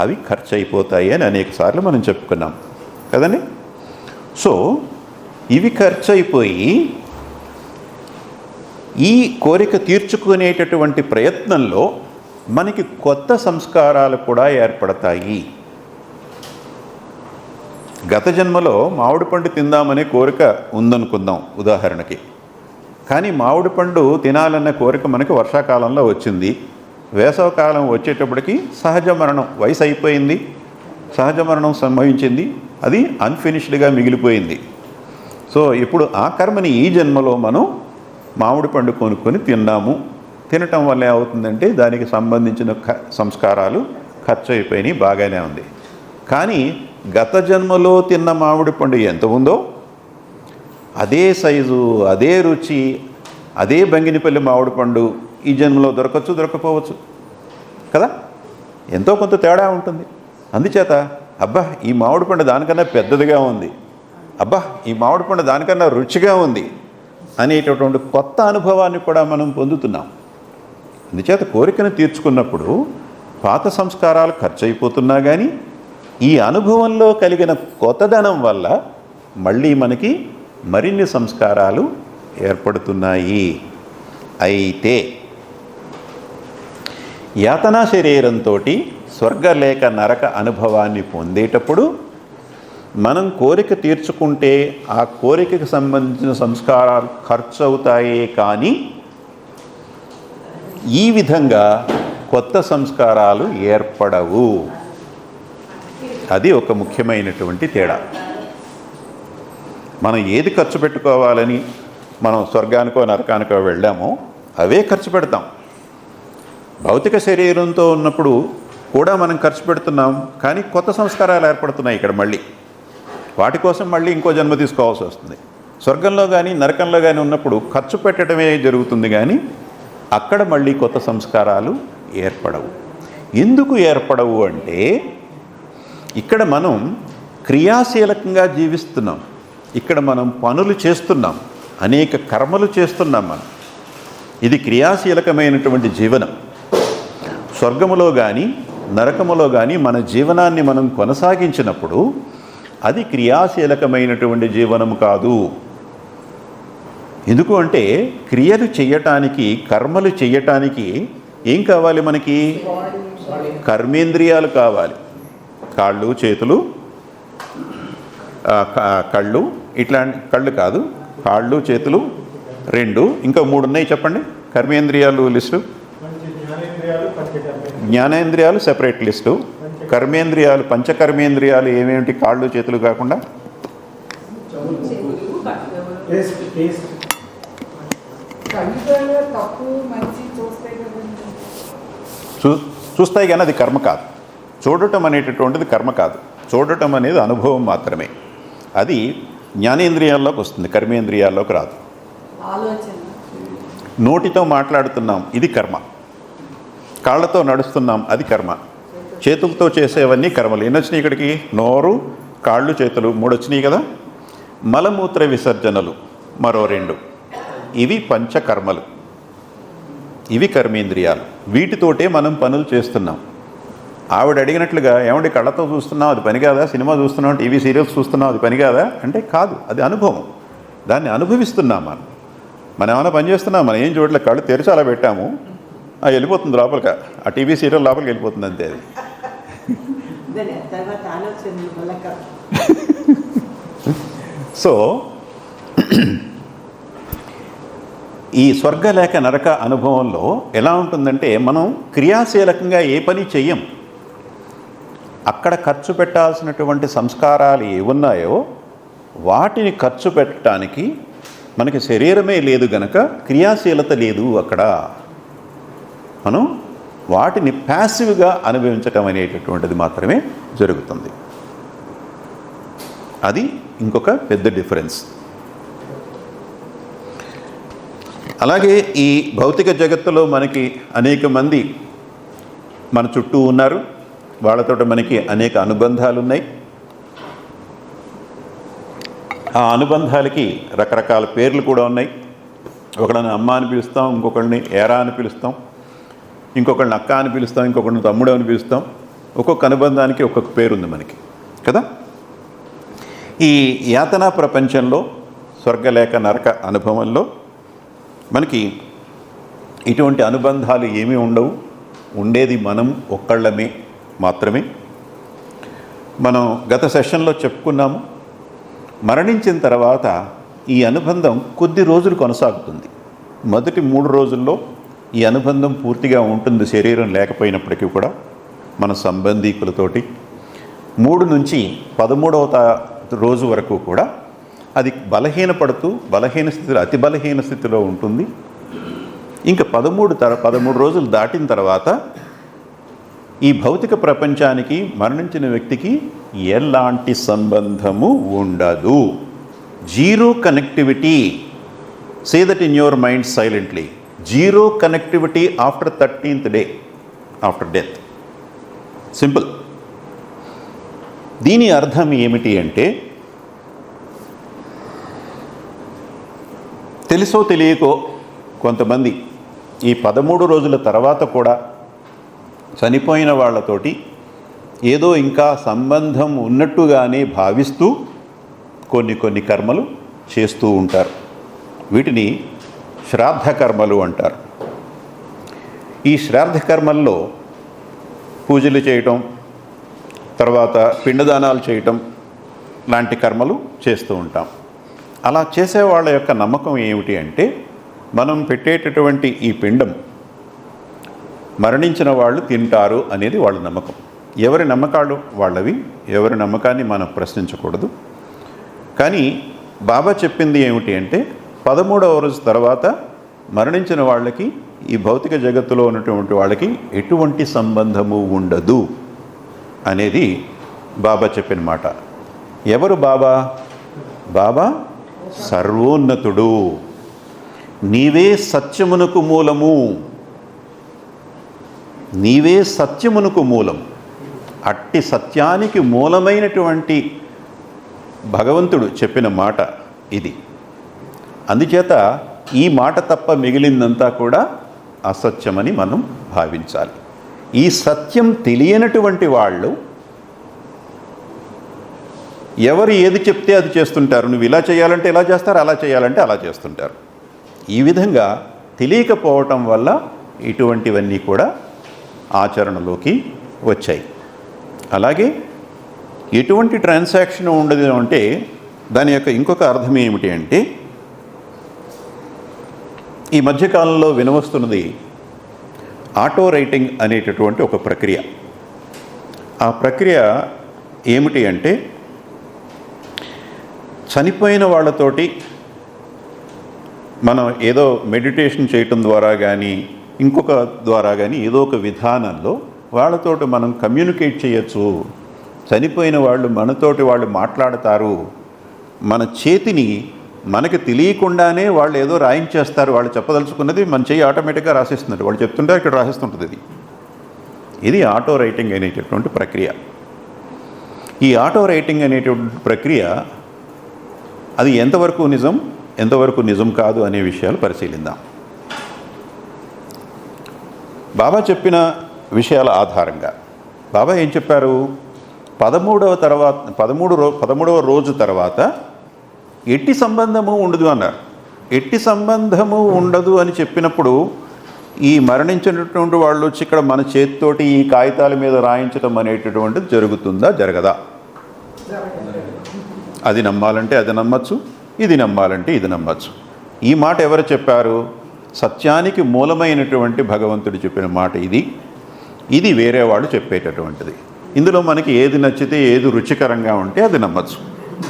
అవి ఖర్చు అయిపోతాయి అని అనేకసార్లు మనం చెప్పుకున్నాం కదండి. సో ఇవి ఖర్చు అయిపోయి ఈ కోరిక తీర్చుకునేటటువంటి ప్రయత్నంలో మనకి కొత్త సంస్కారాలు కూడా ఏర్పడతాయి. గత జన్మలో మామిడి పండు తిందామనే కోరిక ఉందనుకుందాం ఉదాహరణకి. కానీ మామిడి పండు తినాలన్న కోరిక మనకి వర్షాకాలంలో వచ్చింది. వేసవకాలం వచ్చేటప్పటికి సహజ మరణం, వయసు అయిపోయింది, సహజ మరణం సంభవించింది, అది అన్ఫినిష్డ్గా మిగిలిపోయింది. సో ఇప్పుడు ఆ కర్మని ఈ జన్మలో మనం మామిడి పండు కొనుక్కొని తిన్నాము. తినటం వల్ల ఏమవుతుందంటే దానికి సంబంధించిన సంస్కారాలు ఖర్చు అయిపోయినాయి, బాగానే ఉంది. కానీ గత జన్మలో తిన్న మామిడి పండు ఎంత ఉందో అదే సైజు, అదే రుచి, అదే బంగినిపల్లి మామిడి పండు ఈ జన్మలో దొరకచ్చు, దొరకపోవచ్చు కదా. ఎంతో కొంత తేడా ఉంటుంది. అందుచేత అబ్బా ఈ మామిడి పండు దానికన్నా పెద్దదిగా ఉంది, అబ్బా ఈ మామిడి పండు దానికన్నా రుచిగా ఉంది అనేటటువంటి కొత్త అనుభవాన్ని కూడా మనం పొందుతున్నాం. అందుచేత కోరికను తీర్చుకున్నప్పుడు పాత సంస్కారాలు ఖర్చు అయిపోతున్నా కానీ ఈ అనుభవంలో కలిగిన కొత్తదనం వల్ల మళ్ళీ మనకి మరిన్ని సంస్కారాలు ఏర్పడుతున్నాయి. అయితే యాతనా శరీరంతో స్వర్గ లేక నరక అనుభవాన్ని పొందేటప్పుడు మనం కోరిక తీర్చుకుంటే ఆ కోరికకు సంబంధించిన సంస్కారాలు ఖర్చు అవుతాయే కానీ ఈ విధంగా కొత్త సంస్కారాలు ఏర్పడవు. అది ఒక ముఖ్యమైనటువంటి తేడా. మనం ఏది ఖర్చు పెట్టుకోవాలని మనం స్వర్గానికో నరకానికో వెళ్ళామో అవే ఖర్చు పెడతాం. భౌతిక శరీరంతో ఉన్నప్పుడు కూడా మనం ఖర్చు పెడుతున్నాం, కానీ కొత్త సంస్కారాలు ఏర్పడుతున్నాయి ఇక్కడ మళ్ళీ. వాటి కోసం మళ్ళీ ఇంకో జన్మ తీసుకోవాల్సి వస్తుంది. స్వర్గంలో కానీ నరకంలో కానీ ఉన్నప్పుడు ఖర్చు పెట్టడమే జరుగుతుంది, కానీ అక్కడ మళ్ళీ కొత్త సంస్కారాలు ఏర్పడవు. ఎందుకు ఏర్పడవు అంటే ఇక్కడ మనం క్రియాశీలకంగా జీవిస్తున్నాం, ఇక్కడ మనం పనులు చేస్తున్నాం, అనేక కర్మలు చేస్తున్నాం మనం. ఇది క్రియాశీలకమైనటువంటి జీవనం. స్వర్గములో కానీ నరకములో కానీ మన జీవనాన్ని మనం కొనసాగించినప్పుడు అది క్రియాశీలకమైనటువంటి జీవనం కాదు. ఎందుకు అంటే క్రియలు చేయటానికి, కర్మలు చేయటానికి ఏం కావాలి మనకి? కర్మేంద్రియాలు కావాలి. కాళ్ళు, చేతులు, కళ్ళు, ఇట్లాంటి కళ్ళు కాదు, కాళ్ళు, చేతులు 2, ఇంకా 3 ఉన్నాయి చెప్పండి కర్మేంద్రియాలు లిస్టు. జ్ఞానేంద్రియాలు సెపరేట్ లిస్టు. కర్మేంద్రియాలు, పంచకర్మేంద్రియాలు ఏమేమిటి కాళ్ళు చేతులు కాకుండా? చూస్తాయి కానీ అది కర్మ కాదు. చూడటం అనేటటువంటిది కర్మ కాదు. చూడటం అనేది అనుభవం మాత్రమే. అది జ్ఞానేంద్రియాల్లోకి వస్తుంది, కర్మేంద్రియాల్లోకి రాదు. నోటితో మాట్లాడుతున్నాం, ఇది కర్మ. కాళ్ళతో నడుస్తున్నాం, అది కర్మ. చేతులతో చేసేవన్నీ కర్మలు. ఎన్ని వచ్చినాయి ఇక్కడికి? నోరు, కాళ్ళు, చేతులు 3 వచ్చినాయి కదా. మలమూత్ర విసర్జనలు మరో 2. ఇవి పంచకర్మలు, ఇవి కర్మేంద్రియాలు. వీటితోటే మనం పనులు చేస్తున్నాం. ఆవిడ అడిగినట్లుగా ఏమండి కళ్ళతో చూస్తున్నావు అది పని కాదా, సినిమా చూస్తున్నావు, టీవీ సీరియల్స్ చూస్తున్నావు అది పని కాదా అంటే కాదు, అది అనుభవం. దాన్ని అనుభవిస్తున్నాం మనం ఏమైనా పని చేస్తున్నాం, మనం ఏం చూడలే, కళ్ళు తెరిచి అలా పెట్టాము, అది వెళ్ళిపోతుంది లోపలికి, ఆ టీవీ సీరియల్ లోపలికి వెళ్ళిపోతుంది అంతే. అది సో ఈ స్వర్గలేక నరక అనుభవంలో ఎలా ఉంటుందంటే, మనం క్రియాశీలకంగా ఏ పని చెయ్యం. అక్కడ ఖర్చు పెట్టాల్సినటువంటి సంస్కారాలు ఏమున్నాయో వాటిని ఖర్చు పెట్టడానికి మనకి శరీరమే లేదు గనక క్రియాశీలత లేదు. అక్కడ మనం వాటిని ప్యాసివ్గా అనుభవించటం అనేటటువంటిది మాత్రమే జరుగుతుంది. అది ఇంకొక పెద్ద డిఫరెన్స్. అలాగే ఈ భౌతిక జగత్తులో మనకి అనేక మంది మన చుట్టూ ఉన్నారు, వాళ్ళతో మనకి అనేక అనుబంధాలు ఉన్నాయి. ఆ అనుబంధాలకి రకరకాల పేర్లు కూడా ఉన్నాయి. ఒకళ్ళని అమ్మ అని పిలుస్తాం, ఇంకొకళ్ళని ఏరా అని పిలుస్తాం, ఇంకొకళ్ళని అక్క అని పిలుస్తాం, ఇంకొకళ్ళని తమ్ముడు అని పిలుస్తాం. ఒక్కొక్క అనుబంధానికి ఒక్కొక్క పేరుంది మనకి కదా. ఈ యాతనా ప్రపంచంలో స్వర్గలేక నరక అనుభవంలో మనకి ఇటువంటి అనుబంధాలు ఏమీ ఉండవు. ఉండేది మనం ఒక్కళ్ళమే మాత్రమే. మనం గత సెషన్లో చెప్పుకున్నాము, మరణించిన తర్వాత ఈ అనుబంధం కొద్ది రోజులు కొనసాగుతుంది. మొదటి 3 రోజుల్లో ఈ అనుబంధం పూర్తిగా ఉంటుంది శరీరం లేకపోయినప్పటికీ కూడా మన సంబంధీకులతోటి. 3 నుంచి 13వ రోజు వరకు కూడా అది బలహీనపడుతూ బలహీన స్థితిలో, అతి బలహీన స్థితిలో ఉంటుంది. ఇంకా 13 రోజులు దాటిన తర్వాత ఈ భౌతిక ప్రపంచానికి మరణించిన వ్యక్తికి ఎలాంటి సంబంధము ఉండదు. Zero connectivity. Say that in your mind silently. Zero connectivity after 13th day after death. Simple. దీని అర్థం ఏమిటి అంటే, తెలుసో తెలియకో కొంతమంది ఈ 13 రోజుల తర్వాత కూడా చనిపోయిన వాళ్ళతోటి ఏదో ఇంకా సంబంధం ఉన్నట్టుగానే భావిస్తూ కొన్ని కర్మలు చేస్తూ ఉంటారు. వీటిని శ్రాద్ధ కర్మలు అంటారు. ఈ శ్రాద్ధ కర్మల్లో పూజలు చేయటం, తర్వాత పిండదానాలు చేయటం లాంటి కర్మలు చేస్తూ ఉంటాం. అలా చేసే వాళ్ళ యొక్క నమ్మకం ఏమిటి అంటే, మనం పెట్టేటటువంటి ఈ పిండం మరణించిన వాళ్ళు తింటారు అనేది వాళ్ళ నమ్మకం. ఎవరి నమ్మకాలు వాళ్ళవి, ఎవరి నమ్మకాన్ని మనం ప్రశ్నించకూడదు. కానీ బాబా చెప్పింది ఏమిటి అంటే, 13వ రోజు తర్వాత మరణించిన వాళ్ళకి ఈ భౌతిక జగత్తులో ఉన్నటువంటి వాళ్ళకి ఎటువంటి సంబంధము ఉండదు అనేది బాబా చెప్పిన మాట. ఎవరు బాబా? బాబా సర్వోన్నతుడు. నీవే సత్యమునకు మూలము, నీవే సత్యమునకు మూలం. అట్టి సత్యానికి మూలమైనటువంటి భగవంతుడు చెప్పిన మాట ఇది. అందుచేత ఈ మాట తప్ప మిగిలిందంతా కూడా అసత్యమని మనం భావించాలి. ఈ సత్యం తెలియనటువంటి వాళ్ళు ఎవరు ఏది చెప్తే అది చేస్తుంటారు. నువ్వు ఇలా చేయాలంటే ఇలా చేస్తారు, అలా చేయాలంటే అలా చేస్తుంటారు. ఈ విధంగా తెలియకపోవటం వల్ల ఇటువంటివన్నీ కూడా ఆచరణలోకి వచ్చాయి. అలాగే ఎటువంటి ట్రాన్సాక్షన్ ఉండదు అంటే దాని యొక్క ఇంకొక అర్థం ఏమిటి అంటే, ఈ మధ్యకాలంలో వినవస్తున్నది ఆటో రైటింగ్ అనేటటువంటి ఒక ప్రక్రియ. ఆ ప్రక్రియ ఏమిటి అంటే, చనిపోయిన వాళ్ళతోటి మనం ఏదో మెడిటేషన్ చేయటం ద్వారా కానీ ఇంకొక ద్వారా కానీ ఏదో ఒక విధానంలో వాళ్ళతోటి మనం కమ్యూనికేట్ చేయొచ్చు. చనిపోయిన వాళ్ళు మనతోటి వాళ్ళు మాట్లాడతారు. మన చేతిని మనకి తెలియకుండానే వాళ్ళు ఏదో రాయించేస్తారు. వాళ్ళు చెప్పదలుచుకున్నది మన చేయి ఆటోమేటిక్గా రాసిస్తున్నారు. వాళ్ళు చెప్తుంటారు, ఇక్కడ రాసిస్తుంటుంది. ఇది ఆటో రైటింగ్ అనేటటువంటి ప్రక్రియ. ఈ ఆటో రైటింగ్ అనేటువంటి ప్రక్రియ అది ఎంతవరకు నిజం, ఎంతవరకు నిజం కాదు అనే విషయాలు పరిశీలిద్దాం. బాబా చెప్పిన విషయాల ఆధారంగా బాబా ఏం చెప్పారు? 13వ రోజు తర్వాత ఎట్టి సంబంధము ఉండదు అన్నారు. ఎట్టి సంబంధము ఉండదు అని చెప్పినప్పుడు ఈ మరణించినటువంటి వాళ్ళు వచ్చి ఇక్కడ మన చేతితోటి ఈ కాగితాల మీద రాయించడం అనేటటువంటిది జరుగుతుందా, జరగదా? అది నమ్మాలంటే అది నమ్మచ్చు, ఇది నమ్మాలంటే ఇది నమ్మచ్చు. ఈ మాట ఎవరు చెప్పారు? సత్యానికి మూలమైనటువంటి భగవంతుడు చెప్పిన మాట ఇది. ఇది వేరే వాళ్ళు చెప్పేటటువంటిది. ఇందులో మనకి ఏది నచ్చితే, ఏది రుచికరంగా ఉంటే అది నమ్మచ్చు.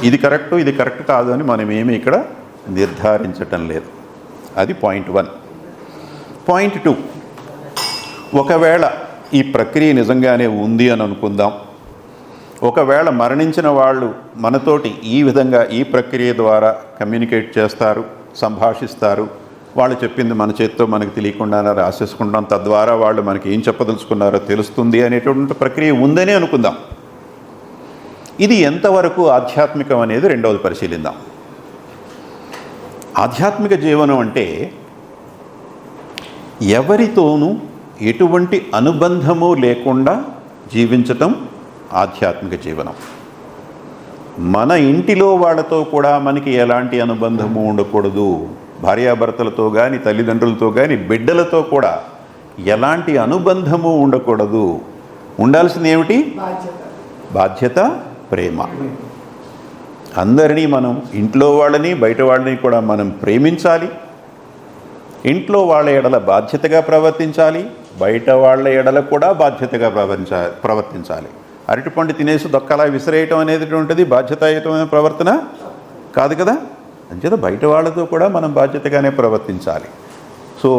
ఇది కరెక్టు, ఇది కరెక్ట్ కాదు అని మనం ఏమీ ఇక్కడ నిర్ధారించటం లేదు. అది పాయింట్ 1. పాయింట్ 2, ఒకవేళ ఈ ప్రక్రియ నిజంగానే ఉంది అని అనుకుందాం. ఒకవేళ మరణించిన వాళ్ళు మనతోటి ఈ విధంగా ఈ ప్రక్రియ ద్వారా కమ్యూనికేట్ చేస్తారు, సంభాషిస్తారు, వాళ్ళు చెప్పింది మన చేతితో మనకు తెలియకుండానే రాసేసుకుంటాం, తద్వారా వాళ్ళు మనకి ఏం చెప్పదలుచుకున్నారో తెలుస్తుంది అనేటువంటి ప్రక్రియ ఉందని అనుకుందాం. ఇది ఎంతవరకు ఆధ్యాత్మికం అనేది రెండవది పరిశీలిద్దాం. ఆధ్యాత్మిక జీవనం అంటే ఎవరితోనూ ఎటువంటి అనుబంధము లేకుండా జీవించటం ఆధ్యాత్మిక జీవనం. మన ఇంటిలో వాళ్ళతో కూడా మనకి ఎలాంటి అనుబంధము ఉండకూడదు. భార్యాభర్తలతో కానీ, తల్లిదండ్రులతో కానీ, బిడ్డలతో కూడా ఎలాంటి అనుబంధము ఉండకూడదు. ఉండాల్సింది ఏమిటి? బాధ్యత, ప్రేమ. అందరినీ మనం, ఇంట్లో వాళ్ళని బయట వాళ్ళని కూడా మనం ప్రేమించాలి. ఇంట్లో వాళ్ళ ఎడల బాధ్యతగా ప్రవర్తించాలి, బయట వాళ్ళ ఎడల కూడా బాధ్యతగా ప్రవర్తించాలి. అరటిపండు తినేసి దొక్కలా విసిరేయటం అనేటువంటిది బాధ్యతాయుతమైన ప్రవర్తన కాదు కదా. అంచేత బయట వాళ్ళతో కూడా మనం బాధ్యతగానే ప్రవర్తించాలి. సో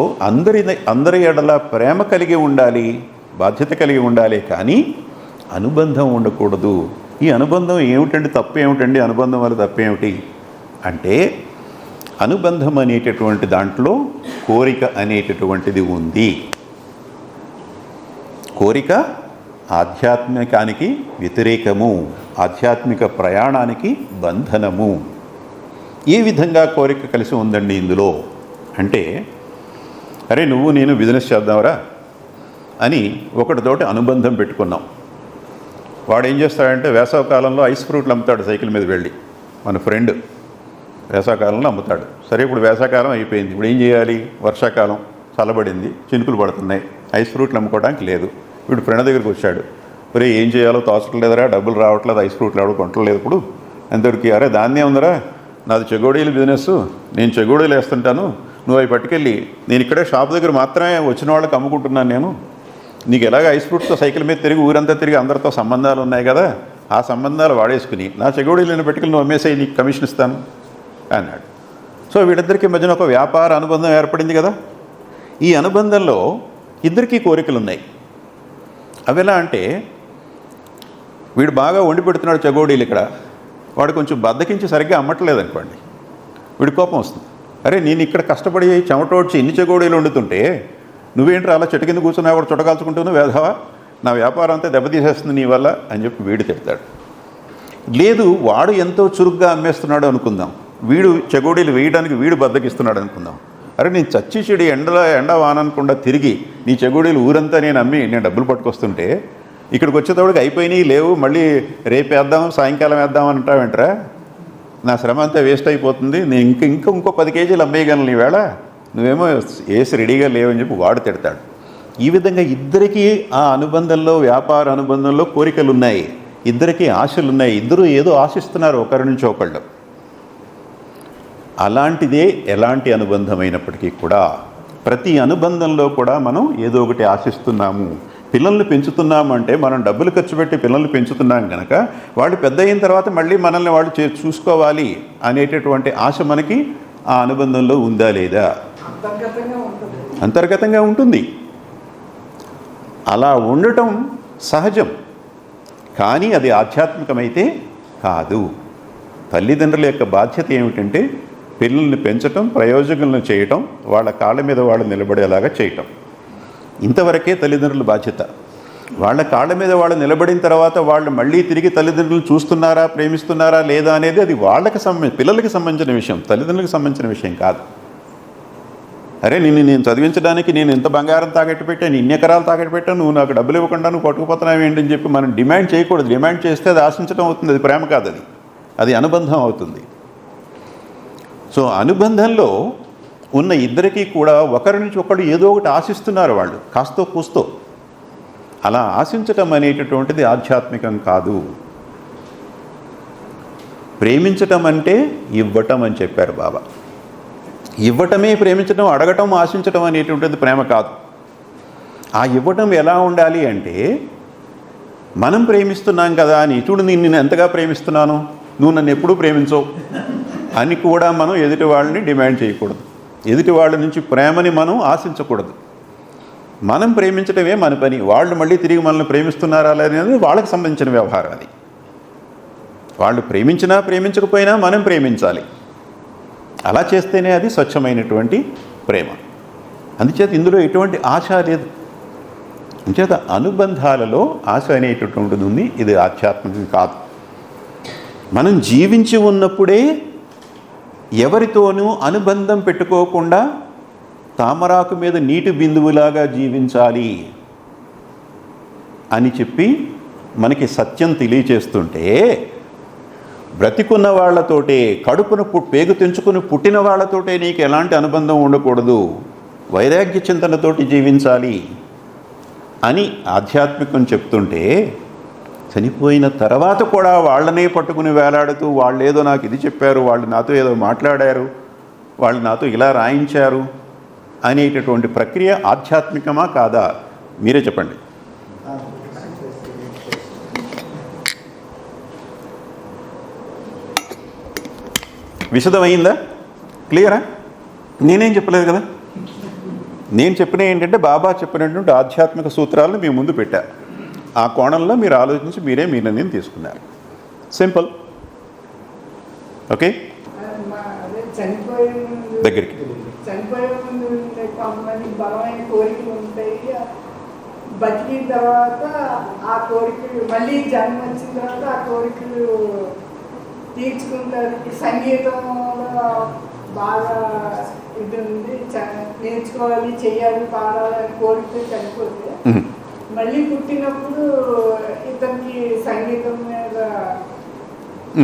అందరి ఎడల ప్రేమ కలిగి ఉండాలి, బాధ్యత కలిగి ఉండాలి, కానీ అనుబంధం ఉండకూడదు. ఈ అనుబంధం ఏమిటండి, తప్పు ఏమిటండి? అనుబంధం వల్ల తప్పేమిటి అంటే, అనుబంధం అనేటటువంటి దాంట్లో కోరిక అనేటటువంటిది ఉంది. కోరిక ఆధ్యాత్మికానికి వ్యతిరేకము, ఆధ్యాత్మిక ప్రయాణానికి బంధనము. ఏ విధంగా కోరిక కలిసి ఉందండి ఇందులో అంటే, అరే నువ్వు నేను బిజినెస్ చేద్దాంరా అని ఒకటితోటి అనుబంధం పెట్టుకున్నాం. వాడు ఏం చేస్తాడంటే వేసవకాలంలో ఐస్ ఫ్రూట్లు అమ్ముతాడు సైకిల్ మీద వెళ్ళి. మన ఫ్రెండ్ వేసవకాలంలో అమ్ముతాడు. సరే ఇప్పుడు వేసవకాలం అయిపోయింది, ఇప్పుడు ఏం చేయాలి? వర్షాకాలం చల్లబడింది, చినుకులు పడుతున్నాయి, ఐస్ ఫ్రూట్లు అమ్ముకోవడానికి లేదు. వీడు ఫ్రెండ్ దగ్గరికి వచ్చాడు. ఒరే ఏం చేయాలో తోచట్లేదురా, డబ్బులు రావట్లేదు, ఐస్ ఫ్రూట్లు ఎవడు కొంటలేదు ఇప్పుడు ఎంతటికి. అరే దాన్నే ఉందరా, నాది చెగోడీలు బిజినెస్, నేను చెగోడీలు వేస్తుంటాను, నువ్వు అవి పట్టుకెళ్ళి నేను ఇక్కడే షాప్ దగ్గర మాత్రమే వచ్చిన వాళ్ళకి అమ్ముకుంటున్నాను నేను. నీకు ఎలాగ ఐస్ ఫ్రూట్తో సైకిల్ మీద తిరిగి ఊరంతా తిరిగి అందరితో సంబంధాలు ఉన్నాయి కదా, ఆ సంబంధాలు వాడేసుకుని నా చెగోడీలు నేను పట్టుకెళ్ళి నువ్వు అమ్మేసాయి, నీకు కమిషన్ ఇస్తాను అన్నాడు. సో వీళ్ళిద్దరికీ మధ్యన ఒక వ్యాపార అనుబంధం ఏర్పడింది కదా. ఈ అనుబంధంలో ఇద్దరికీ కోరికలు ఉన్నాయి. అవి ఎలా అంటే, వీడు బాగా వండి పెడుతున్నాడు చెగోడీలు ఇక్కడ, వాడు కొంచెం బద్దకించి సరిగ్గా అమ్మట్లేదు అనుకోండి, వీడి కోపం వస్తుంది. అరే నేను ఇక్కడ కష్టపడి చెమటోడ్చి ఇన్ని చెగోడీలు వండుతుంటే నువ్వేంట్రా అలా చెట్టు కింద కూర్చున్నా వాడు చుట్టకాల్చుకుంటున్నావు, వేధవా, నా వ్యాపారం అంతా దెబ్బతీసేస్తుంది నీ వల్ల అని చెప్పి వీడు తిడతాడు. లేదు వాడు ఎంతో చురుగ్గా అమ్మేస్తున్నాడు అనుకుందాం, వీడు చెగోడీలు వేయడానికి వీడు బద్దకిస్తున్నాడు అనుకుందాం. అరే నేను చచ్చి చెడి ఎండ వానకుండా తిరిగి నీ చెగోడీలు ఊరంతా నేను అమ్మి నేను డబ్బులు పట్టుకొస్తుంటే ఇక్కడికి వచ్చేటప్పటికి అయిపోయినాయి లేవు, మళ్ళీ రేపు వేద్దాం సాయంకాలం వేద్దాం అంటావేంట్రా, నా శ్రమ అంతా వేస్ట్ అయిపోతుంది, నేను ఇంకో 10 కేజీలు అమ్మేయగలను ఈవేళ, నువ్వేమో వేసి రెడీగా లేవని చెప్పి వాడు తిడతాడు. ఈ విధంగా ఇద్దరికీ ఆ అనుబంధంలో, వ్యాపార అనుబంధంలో కోరికలు ఉన్నాయి, ఇద్దరికీ ఆశలు ఉన్నాయి, ఇద్దరు ఏదో ఆశిస్తున్నారు ఒకరి నుంచి ఒకళ్ళు. అలాంటిదే ఎలాంటి అనుబంధమైనప్పటికీ కూడా ప్రతి అనుబంధంలో కూడా మనం ఏదో ఒకటి ఆశిస్తున్నాము. పిల్లల్ని పెంచుతున్నాము అంటే మనం డబ్బులు ఖర్చు పెట్టి పిల్లల్ని పెంచుతున్నాం కనుక వాళ్ళు పెద్ద అయిన తర్వాత మళ్ళీ మనల్ని వాళ్ళు చూసుకోవాలి అనేటటువంటి ఆశ మనకి ఆ అనుబంధంలో ఉందా లేదా? అంతర్గతంగా ఉంటుంది. అలా ఉండటం సహజం, కానీ అది ఆధ్యాత్మికమైతే కాదు. తల్లిదండ్రుల యొక్క బాధ్యత ఏమిటంటే పిల్లల్ని పెంచటం, ప్రయోజకులను చేయటం, వాళ్ళ కాళ్ళ మీద వాళ్ళు నిలబడేలాగా చేయటం. ఇంతవరకే తల్లిదండ్రుల బాధ్యత. వాళ్ళ కాళ్ళ మీద వాళ్ళు నిలబడిన తర్వాత వాళ్ళు మళ్ళీ తిరిగి తల్లిదండ్రులు చూస్తున్నారా, ప్రేమిస్తున్నారా లేదా అనేది అది వాళ్ళకి పిల్లలకి సంబంధించిన విషయం, తల్లిదండ్రులకు సంబంధించిన విషయం కాదు. అరే నేను చదివించడానికి నేను ఇంత బంగారం తాకట్టు పెట్టాను, ఇన్ని ఎకరాలు తాకట్టు పెట్టాను, నువ్వు నాకు డబ్బులు ఇవ్వకుండా నువ్వు పట్టుకుపోతున్నావు ఏంటని చెప్పి మనం డిమాండ్ చేయకూడదు. డిమాండ్ చేస్తే అది ఆశించడం అవుతుంది, అది ప్రేమ కాదు, అది అనుబంధం అవుతుంది. సో అనుబంధంలో ఉన్న ఇద్దరికీ కూడా ఒకరి నుంచి ఒకరు ఏదో ఒకటి ఆశిస్తున్నారు, వాళ్ళు కాస్తో కూస్తో. అలా ఆశించటం అనేటటువంటిది ఆధ్యాత్మికం కాదు. ప్రేమించటం అంటే ఇవ్వటం అని చెప్పారు బాబా. ఇవ్వటమే ప్రేమించటం, అడగటం, ఆశించటం అనేటువంటిది ప్రేమ కాదు. ఆ ఇవ్వటం ఎలా ఉండాలి అంటే, మనం ప్రేమిస్తున్నాం కదా అని, చూడు నేను ఎంతగా ప్రేమిస్తున్నాను, నువ్వు నన్ను ఎప్పుడూ ప్రేమించవు అని కూడా మనం ఎదుటి వాళ్ళని డిమాండ్ చేయకూడదు. ఎదుటి వాళ్ళ నుంచి ప్రేమని మనం ఆశించకూడదు. మనం ప్రేమించటమే మన పని. వాళ్ళు మళ్ళీ తిరిగి మనల్ని ప్రేమిస్తున్నారా అనేది వాళ్ళకి సంబంధించిన వ్యవహారం. అది వాళ్ళు ప్రేమించినా ప్రేమించకపోయినా మనం ప్రేమించాలి. అలా చేస్తేనే అది స్వచ్ఛమైనటువంటి ప్రేమ. అందుచేత ఇందులో ఎటువంటి ఆశ లేదు. అందుచేత అనుబంధాలలో ఆశ అనేటటువంటిది ఉంది. ఇది ఆధ్యాత్మికం కాదు. మనం జీవించి ఉన్నప్పుడే ఎవరితోనూ అనుబంధం పెట్టుకోకుండా తామరాకు మీద నీటి బిందువులాగా జీవించాలి అని చెప్పి మనకి సత్యం తెలియచేస్తుంటే, బ్రతికున్న వాళ్ళతోటే, కడుపును పేగు తెంచుకుని పుట్టిన వాళ్ళతోటే నీకు ఎలాంటి అనుబంధం ఉండకూడదు, వైరాగ్య చింతనతోటి జీవించాలి అని ఆధ్యాత్మికం చెప్తుంటే, చనిపోయిన తర్వాత కూడా వాళ్ళనే పట్టుకుని వేలాడుతూ వాళ్ళేదో నాకు ఇది చెప్పారు, వాళ్ళు నాతో ఏదో మాట్లాడారు, వాళ్ళు నాతో ఇలా రాయించారు అనేటటువంటి ప్రక్రియ ఆధ్యాత్మికమా కాదా? మీరే చెప్పండి. విశదమైందా? క్లియరా? నేనేం చెప్పలేదు కదా. నేను చెప్పిన ఏంటంటే బాబా చెప్పినటువంటి ఆధ్యాత్మిక సూత్రాలను మీ ముందు పెట్టా. ఆ కోణంలో మీరు ఆలోచించి మీరే మీ నిర్ణయం తీసుకున్నారు. సింపుల్. ఓకే, దగ్గరికి చనిపోయే ముందు కొంతమంది బలమైన కోరికలు ఉంటాయి. బతికిన తర్వాత ఆ కోరికలు మళ్ళీ జన్మ వచ్చిన తర్వాత ఆ కోరికలు తీర్చుకుంటారు. సంగీతంలో బాగా ఇది ఉంది, నేర్చుకోవాలి, చెయ్యాలి, పాడాలని కోరికలు చనిపోతే మళ్ళీ పుట్టినప్పుడు ఇతనికి సంగీతం మీద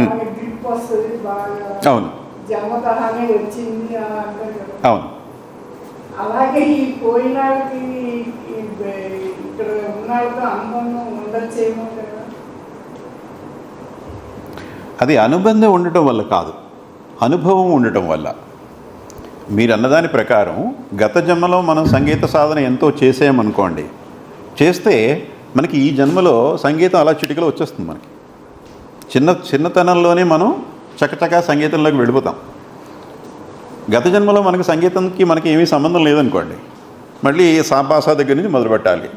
బాగా గ్రిప్ వస్తుంది, బాగా అవును జన్మతహానే వచ్చింది అని అంటారు కదా. అవును. అలాగే ఈ పోయినాడికి ఇక్కడ ఉన్నాడితో అనుబంధం ఉండొచ్చేమో కదా. అది అనుబంధం ఉండటం వల్ల కాదు, అనుభవం ఉండటం వల్ల. మీరు అన్నదాని ప్రకారం గత జన్మలో మనం సంగీత సాధన ఎంతో చేసామనుకోండి, చేస్తే మనకి ఈ జన్మలో సంగీతం అలా చిటికలో వచ్చేస్తుంది. మనకి చిన్నతనంలోనే మనం చకచకా సంగీతంలోకి వెళ్ళిపోతాం. గత జన్మలో మనకి సంగీతంకి మనకి ఏమీ సంబంధం లేదనుకోండి, మళ్ళీ సాపాసా దగ్గర నుంచి మొదలుపెట్టాలి.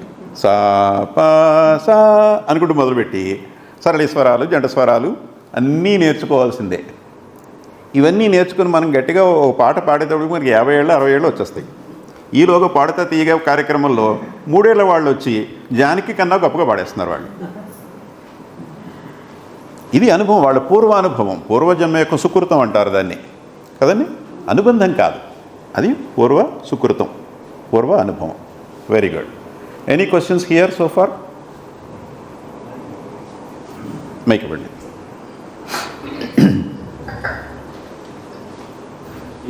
సాపాసా అనుకుంటూ మొదలుపెట్టి సరళి స్వరాలు, జంట స్వరాలు అన్నీ నేర్చుకోవాల్సిందే. ఇవన్నీ నేర్చుకుని మనం గట్టిగా ఓ పాట పాడేటప్పుడు మనకి 50 ఏళ్ళు 60 ఏళ్ళు వచ్చేస్తాయి. ఈలోగా పాడుతా తీయగా కార్యక్రమంలో 3 ఏళ్ళ వాళ్ళు వచ్చి జానకి కన్నా గొప్పగా పాడేస్తున్నారు వాళ్ళు. ఇది అనుభవం, వాళ్ళ పూర్వానుభవం, పూర్వజన్మ యొక్క సుకృతం అంటారు దాన్ని కదండి. అనుబంధం కాదు, అది పూర్వ సుకృతం, పూర్వ అనుభవం. Very good. Any questions here so far? Mic ఇవ్వండి.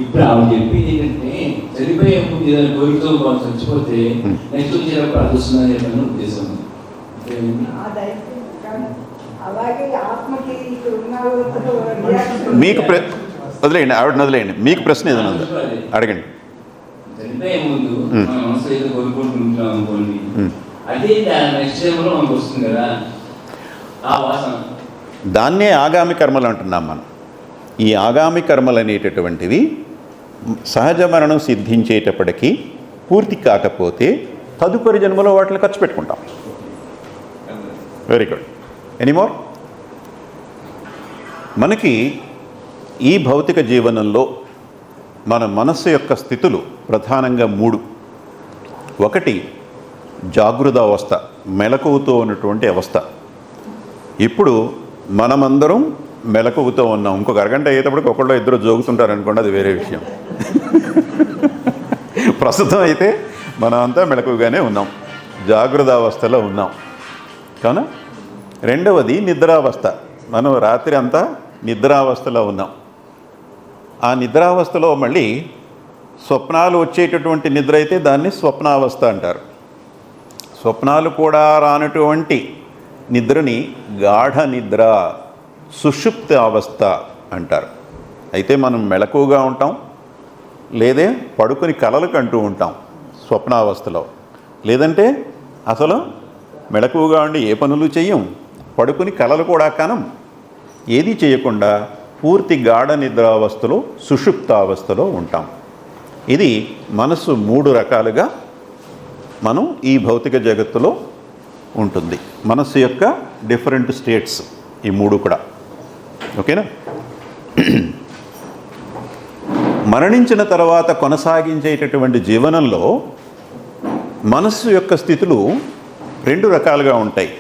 ఇప్పుడు ఆమె చెప్పింది ఏంటంటే, చనిపోయే ముందు ఏదైనా కోరికతో వాళ్ళు చచ్చిపోతే నెక్స్ట్ వచ్చేటప్పుడు ప్రార్థిస్తున్నారని చెప్పిన ఉద్దేశం. అలాగే ఆత్మకి ఇక్కడ ఉన్న మీకు వదిలేయండి, ఆవిడని వదిలేయండి. మీకు ప్రశ్న ఏదైనా ఉందా అడగండి. చనిపోయే ముందు మన మనసు ఏదో కోరుకుంటున్నాం అనుకోండి, అదే నెక్స్ట్ జన్మలో మనకు వస్తుంది కదా ఆ వాసన. దాన్నే ఆగామి కర్మలు అంటున్నాం మనం. ఈ ఆగామి కర్మలు అనేటటువంటివి సహజ మరణం సిద్ధించేటప్పటికీ పూర్తి కాకపోతే తదుపరి జన్మలో వాటిని ఖర్చు పెట్టుకుంటాం. Very good. ఎనీమోర్? మనకి ఈ భౌతిక జీవనంలో మన మనస్సు యొక్క స్థితులు ప్రధానంగా 3. ఒకటి జాగృత అవస్థ, మెలకువతో ఉన్నటువంటి అవస్థ. ఇప్పుడు మనమందరం మెలకువతో ఉన్నాం. ఇంకొక అరగంట అయ్యేటప్పటికి ఒకళ్ళు ఇద్దరు జోగుతుంటారు అనుకోండి, అది వేరే విషయం. ప్రస్తుతం అయితే మనం అంతా మెలకుగానే ఉన్నాం, జాగృత అవస్థలో ఉన్నాం. కావున రెండవది నిద్రావస్థ. మనం రాత్రి అంతా నిద్రావస్థలో ఉన్నాం. ఆ నిద్రావస్థలో మళ్ళీ స్వప్నాలు వచ్చేటటువంటి నిద్ర అయితే దాన్ని స్వప్నావస్థ అంటారు. స్వప్నాలు కూడా రానటువంటి నిద్రని గాఢ నిద్ర, సుషుప్త అవస్థ అంటారు. అయితే మనం మెలకుగా ఉంటాం, లేదే పడుకుని కలలు కంటూ ఉంటాం స్వప్నావస్థలో. లేదంటే అసలు మెలకుగా ఉండి ఏ పనులు చెయ్యం, పడుకుని కలలు కూడా కనం, ఏది చేయకుండా పూర్తి గాఢ నిద్రావస్థలో, సుషుప్తావస్థలో ఉంటాం. ఇది మనసు 3 రకాలుగా మనం ఈ భౌతిక జగత్తులో ఉంటుంది. మనసు యొక్క డిఫరెంట్ స్టేట్స్ ఈ 3 కూడా. ఓకేనా? మరణించిన తర్వాత కొనసాగించేటటువంటి జీవనంలో మనస్సు యొక్క స్థితులు 2 రకాలుగా ఉంటాయి.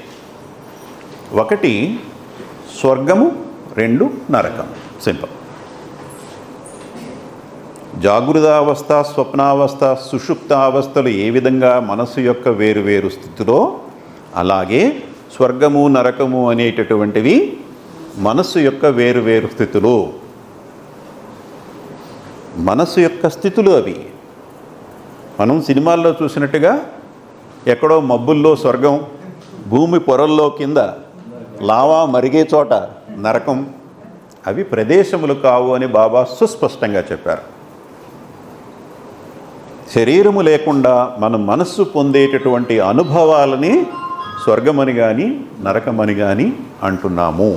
ఒకటి స్వర్గము, 2 నరకం. సింపుల్. జాగృతావస్థ, స్వప్నావస్థ, సుషుప్తావస్థలు ఏ విధంగా మనస్సు యొక్క వేరు స్థితిలో, అలాగే స్వర్గము నరకము అనేటటువంటివి మనస్సు యొక్క వేరు స్థితులు. మనస్సు యొక్క స్థితులు అవి. మనం సినిమాల్లో చూసినట్టుగా ఎక్కడో మబ్బుల్లో స్వర్గం, భూమి పొరల్లో కింద లావా మరిగే చోట నరకం, అవి ప్రదేశములు కావు అని బాబా సుస్పష్టంగా చెప్పారు. శరీరము లేకుండా మన మనస్సు పొందేటటువంటి అనుభవాలని స్వర్గమని కానీ నరకమని కానీ అంటున్నాము.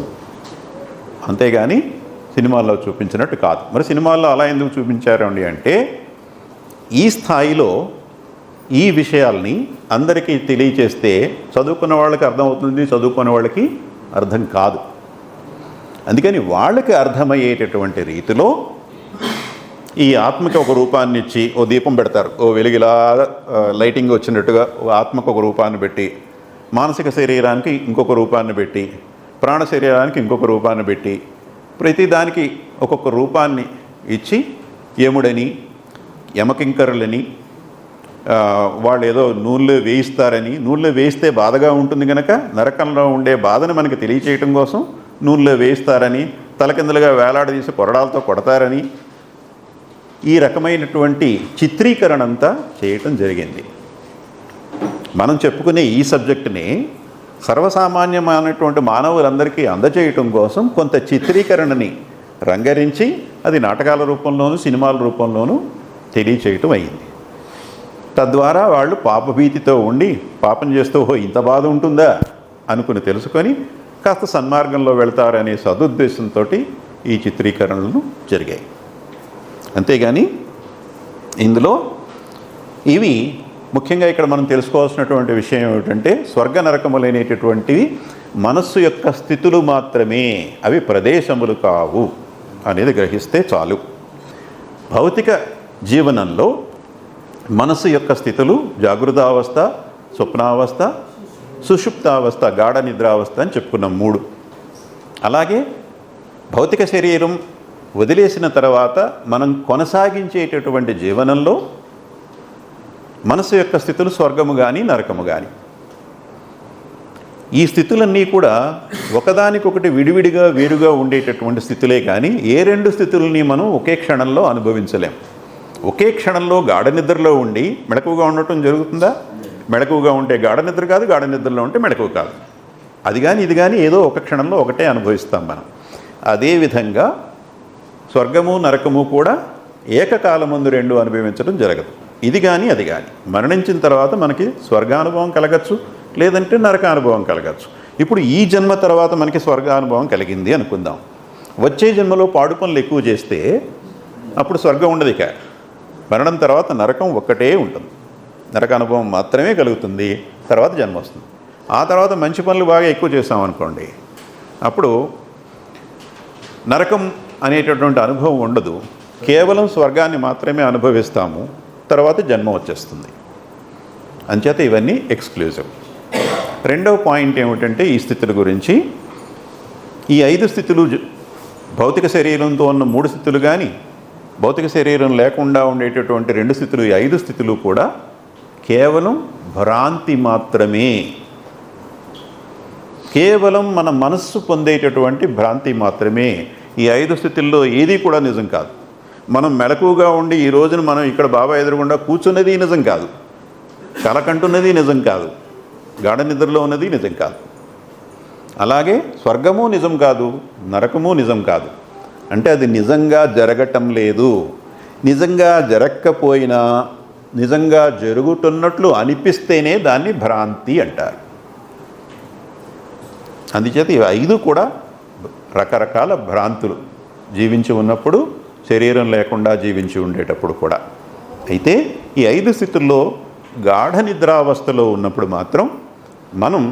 అంతేగాని సినిమాల్లో చూపించినట్టు కాదు. మరి సినిమాల్లో అలా ఎందుకు చూపించారు అంటే ఈ స్థాయిలో ఈ విషయాల్ని అందరికీ తెలియచేస్తే చదువుకున్న వాళ్ళకి అర్థమవుతుంది, చదువుకున్న వాళ్ళకి అర్థం కాదు. అందుకని వాళ్ళకి అర్థమయ్యేటటువంటి రీతిలో ఈ ఆత్మకి ఒక రూపాన్ని ఇచ్చి ఓ దీపం పెడతారు, ఓ వెలుగులా లైటింగ్ వచ్చినట్టుగా ఆత్మకు ఒక రూపాన్ని పెట్టి, మానసిక శరీరానికి ఇంకొక రూపాన్ని పెట్టి, ప్రాణ శరీరానికి ఇంకొక రూపాన్ని పెట్టి, ప్రతిదానికి ఒక్కొక్క రూపాన్ని ఇచ్చి యముడని, యమకింకరులని, వాళ్ళు ఏదో నూనెలో వేయిస్తారని, నూనెలో వేయిస్తే బాధగా ఉంటుంది కనుక నరకంలో ఉండే బాధను మనకి తెలియచేయటం కోసం నూనెలో వేయిస్తారని, తలకిందులుగా వేలాడదీసి కొరడాలతో కొడతారని, ఈ రకమైనటువంటి చిత్రీకరణ అంతా చేయటం జరిగింది. మనం చెప్పుకునే ఈ సబ్జెక్టుని సర్వసామాన్యమైనటువంటి మానవులందరికీ అందజేయటం కోసం కొంత చిత్రీకరణని రంగరించి అది నాటకాల రూపంలోనూ సినిమాల రూపంలోనూ తెలియచేయటం అయింది. తద్వారా వాళ్ళు పాపభీతితో ఉండి పాపం చేస్తూ ఇంత బాధ ఉంటుందా అనుకుని తెలుసుకొని కాస్త సన్మార్గంలో వెళ్తారనే సదుద్దేశంతో ఈ చిత్రీకరణలు జరిగాయి. అంతేగాని ఇందులో ఇవి ముఖ్యంగా ఇక్కడ మనం తెలుసుకోవాల్సినటువంటి విషయం ఏమిటంటే స్వర్గ నరకములైనటువంటివి మనస్సు యొక్క స్థితులు మాత్రమే, అవి ప్రదేశములు కావు అనేది గ్రహిస్తే చాలు. భౌతిక జీవనంలో మనస్సు యొక్క స్థితులు జాగృతావస్థ, స్వప్నావస్థ, సుషుప్తావస్థ, గాఢ నిద్రావస్థ అని చెప్పుకున్నాం 3. అలాగే భౌతిక శరీరం వదిలేసిన తర్వాత మనం కొనసాగించేటటువంటి జీవనంలో మనసు యొక్క స్థితులు స్వర్గము కానీ నరకము కానీ. ఈ స్థితులన్నీ కూడా ఒకదానికొకటి విడివిడిగా వేరుగా ఉండేటటువంటి స్థితులే కానీ ఏ 2 స్థితులని మనం ఒకే క్షణంలో అనుభవించలేం. ఒకే క్షణంలో గాఢ నిద్రలో ఉండి మెళకువగా ఉండటం జరుగుతుందా? మెళకువగా ఉంటే గాఢ నిద్ర కాదు, గాఢ నిద్రలో ఉంటే మెళకువ కాదు. అది కానీ ఇది కానీ ఏదో ఒక క్షణంలో ఒకటే అనుభవిస్తాం మనం. అదేవిధంగా స్వర్గము నరకము కూడా ఏకకాలమందు 2 అనుభవించడం జరగదు. ఇది కానీ అది కానీ మరణించిన తర్వాత మనకి స్వర్గానుభవం కలగచ్చు, లేదంటే నరకానుభవం కలగచ్చు. ఇప్పుడు ఈ జన్మ తర్వాత మనకి స్వర్గానుభవం కలిగింది అనుకుందాం. వచ్చే జన్మలో పాడు పనులు ఎక్కువ చేస్తే అప్పుడు స్వర్గం ఉండదు. ఇక మరణం తర్వాత నరకం ఒక్కటే ఉంటుంది, నరకానుభవం మాత్రమే కలుగుతుంది. తర్వాత జన్మ వస్తుంది. ఆ తర్వాత మంచి పనులు బాగా ఎక్కువ చేసామనుకోండి, అప్పుడు నరకం అనేటటువంటి అనుభవం ఉండదు, కేవలం స్వర్గాన్ని మాత్రమే అనుభవిస్తాము. తర్వాత జన్మ వచ్చేస్తుంది. అంచేత ఇవన్నీ ఎక్స్క్లూజివ్. రెండవ పాయింట్ ఏమిటంటే ఈ స్థితుల గురించి, ఈ 5 స్థితులు భౌతిక శరీరంతో ఉన్న 3 స్థితులు కానీ భౌతిక శరీరం లేకుండా ఉండేటటువంటి 2 స్థితులు, ఈ 5 స్థితులు కూడా కేవలం భ్రాంతి మాత్రమే. కేవలం మన మనస్సు పొందేటటువంటి భ్రాంతి మాత్రమే. ఈ 5 స్థితుల్లో ఏది కూడా నిజం కాదు. మనం మెలకుగా ఉండి ఈ రోజున మనం ఇక్కడ బాబా ఎదురుగుండా కూర్చున్నది నిజం కాదు, కలకంటున్నది నిజం కాదు, గాఢ నిద్రలో ఉన్నది నిజం కాదు. అలాగే స్వర్గము నిజం కాదు, నరకము నిజం కాదు. అంటే అది నిజంగా జరగటం లేదు. నిజంగా జరగకపోయినా నిజంగా జరుగుతున్నట్లు అనిపిస్తేనే దాన్ని భ్రాంతి అంటారు. అందుచేత ఈ 5 కూడా రకరకాల భ్రాంతులు, జీవించి ఉన్నప్పుడు, శరీరం లేకుండా జీవించి ఉండేటప్పుడు కూడా. అయితే ఈ 5 స్థితుల్లో గాఢ నిద్రావస్థలో ఉన్నప్పుడు మాత్రం మనం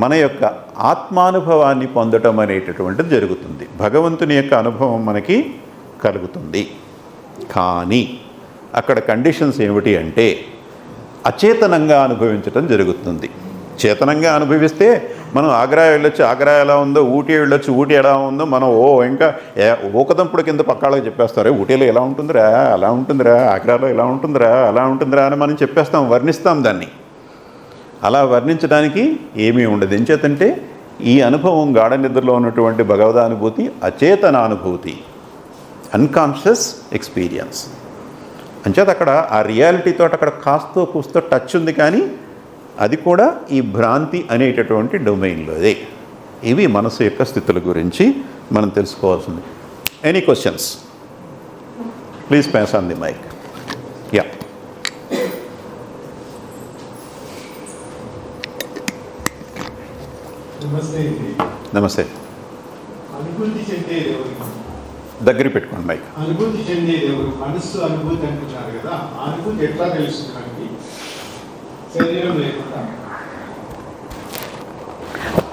మన యొక్క ఆత్మానుభవాన్ని పొందటం అనేటటువంటిది జరుగుతుంది. భగవంతుని యొక్క అనుభవం మనకి కలుగుతుంది. కానీ అక్కడ కండిషన్స్ ఏమిటి అంటే అచేతనంగా అనుభవించటం జరుగుతుంది. చేతనంగా అనుభవిస్తే మనం ఆగ్రా వెళ్ళొచ్చు, ఆగ్రా ఎలా ఉందో, ఊటీ వెళ్ళొచ్చు, ఊటీ ఎలా ఉందో మనం ఇంకా ఊకదంపుడు కింద పక్కాళ్ళకి చెప్పేస్తారు. ఊటీలో ఎలా ఉంటుందిరా, అలా ఉంటుందిరా, ఆగ్రాలో ఎలా ఉంటుందిరా, అలా ఉంటుందిరా అని మనం చెప్పేస్తాం, వర్ణిస్తాం దాన్ని. అలా వర్ణించడానికి ఏమీ ఉండదు. ఎంచేతంటే ఈ అనుభవం గాఢ నిద్రలో ఉన్నటువంటి భగవదానుభూతి అచేతనానుభూతి, అన్కాన్షియస్ ఎక్స్పీరియన్స్. అంచేత అక్కడ ఆ రియాలిటీతో అక్కడ కాస్తో కూస్తో టచ్ ఉంది, కానీ అది కూడా ఈ భ్రాంతి అనేటటువంటి డొమైన్లోదే. ఇవి మనసు యొక్క స్థితుల గురించి మనం తెలుసుకోవాల్సింది. Any questions? Please pass on the mic. Yeah, నమస్తే. అనుభూతి చెందేది ఎవరు? దగ్గర పెట్టుకోండి మైక్. అనుభూతి చెందేది ఎవరు? మనస్సు అనుభూతి అంటున్నారు కదా, ఆ అనుభూతి ఎట్లా తెలుస్తుంది మనకి శరీరం లేకుండా?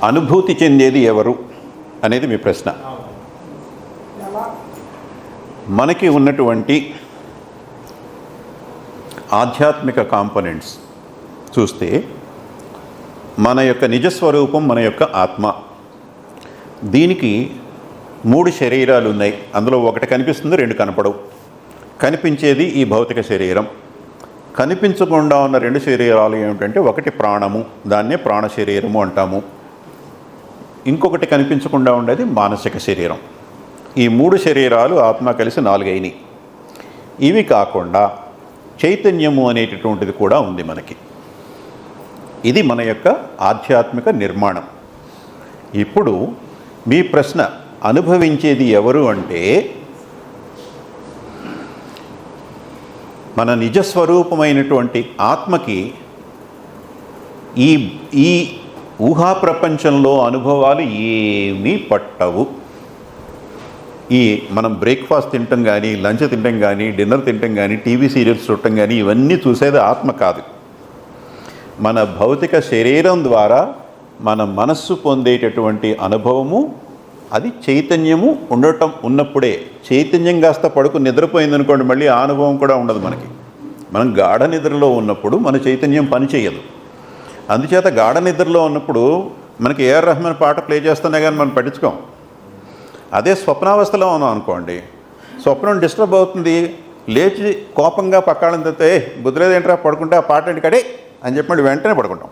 అనుభూతి చెందేది ఎవరు అనేది మీ ప్రశ్న. మనకి ఉన్నటువంటి ఆధ్యాత్మిక కాంపోనెంట్స్ చూస్తే మన యొక్క నిజస్వరూపం, మన యొక్క ఆత్మ, దీనికి 3 శరీరాలు ఉన్నాయి. అందులో ఒకటి కనిపిస్తుంది, 2 కనపడవు. కనిపించేది ఈ భౌతిక శరీరం. కనిపించకుండా ఉన్న 2 శరీరాలు ఏమిటంటే, ఒకటి ప్రాణము, దాన్నే ప్రాణ శరీరము అంటాము. ఇంకొకటి కనిపించకుండా ఉండేది మానసిక శరీరం. ఈ 3 శరీరాలు ఆత్మ కలిసి 4 అయినాయి. ఇవి కాకుండా చైతన్యము అనేటటువంటిది కూడా ఉంది మనకి. ఇది మన యొక్క ఆధ్యాత్మిక నిర్మాణం. ఇప్పుడు మీ ప్రశ్న, అనుభవించేది ఎవరు అంటే, మన నిజస్వరూపమైనటువంటి ఆత్మకి ఈ ఈ ఊహా ప్రపంచంలో అనుభవాలు ఏమీ పట్టవు. ఈ మనం బ్రేక్ఫాస్ట్ తినటం కానీ, లంచ్ తినటం కానీ, డిన్నర్ తినటం కానీ, టీవీ సీరియల్స్ చూడటం కానీ, ఇవన్నీ చూసేది ఆత్మ కాదు. మన భౌతిక శరీరం ద్వారా మన మనస్సు పొందేటటువంటి అనుభవము, అది చైతన్యము ఉండటం ఉన్నప్పుడే. చైతన్యం కాస్త పడుకు నిద్రపోయిందనుకోండి, మళ్ళీ ఆ అనుభవం కూడా ఉండదు మనకి. మనం గాఢ నిద్రలో ఉన్నప్పుడు మన చైతన్యం పనిచేయదు. అందుచేత గాఢ నిద్రలో ఉన్నప్పుడు మనకి ఏఆర్ రెహమాన్ పాట ప్లే చేస్తున్నా కానీ మనం పట్టించుకోం. అదే స్వప్నావస్థలో ఉన్నాం అనుకోండి, స్వప్నం డిస్టర్బ్ అవుతుంది, లేచి కోపంగా పక్కాళ్ళని తెస్తే బుద్ధిలేదేంట్రా పడుకుంటే ఆ పాట ఏంటి అని చెప్పి వెంటనే పడుకుంటాం.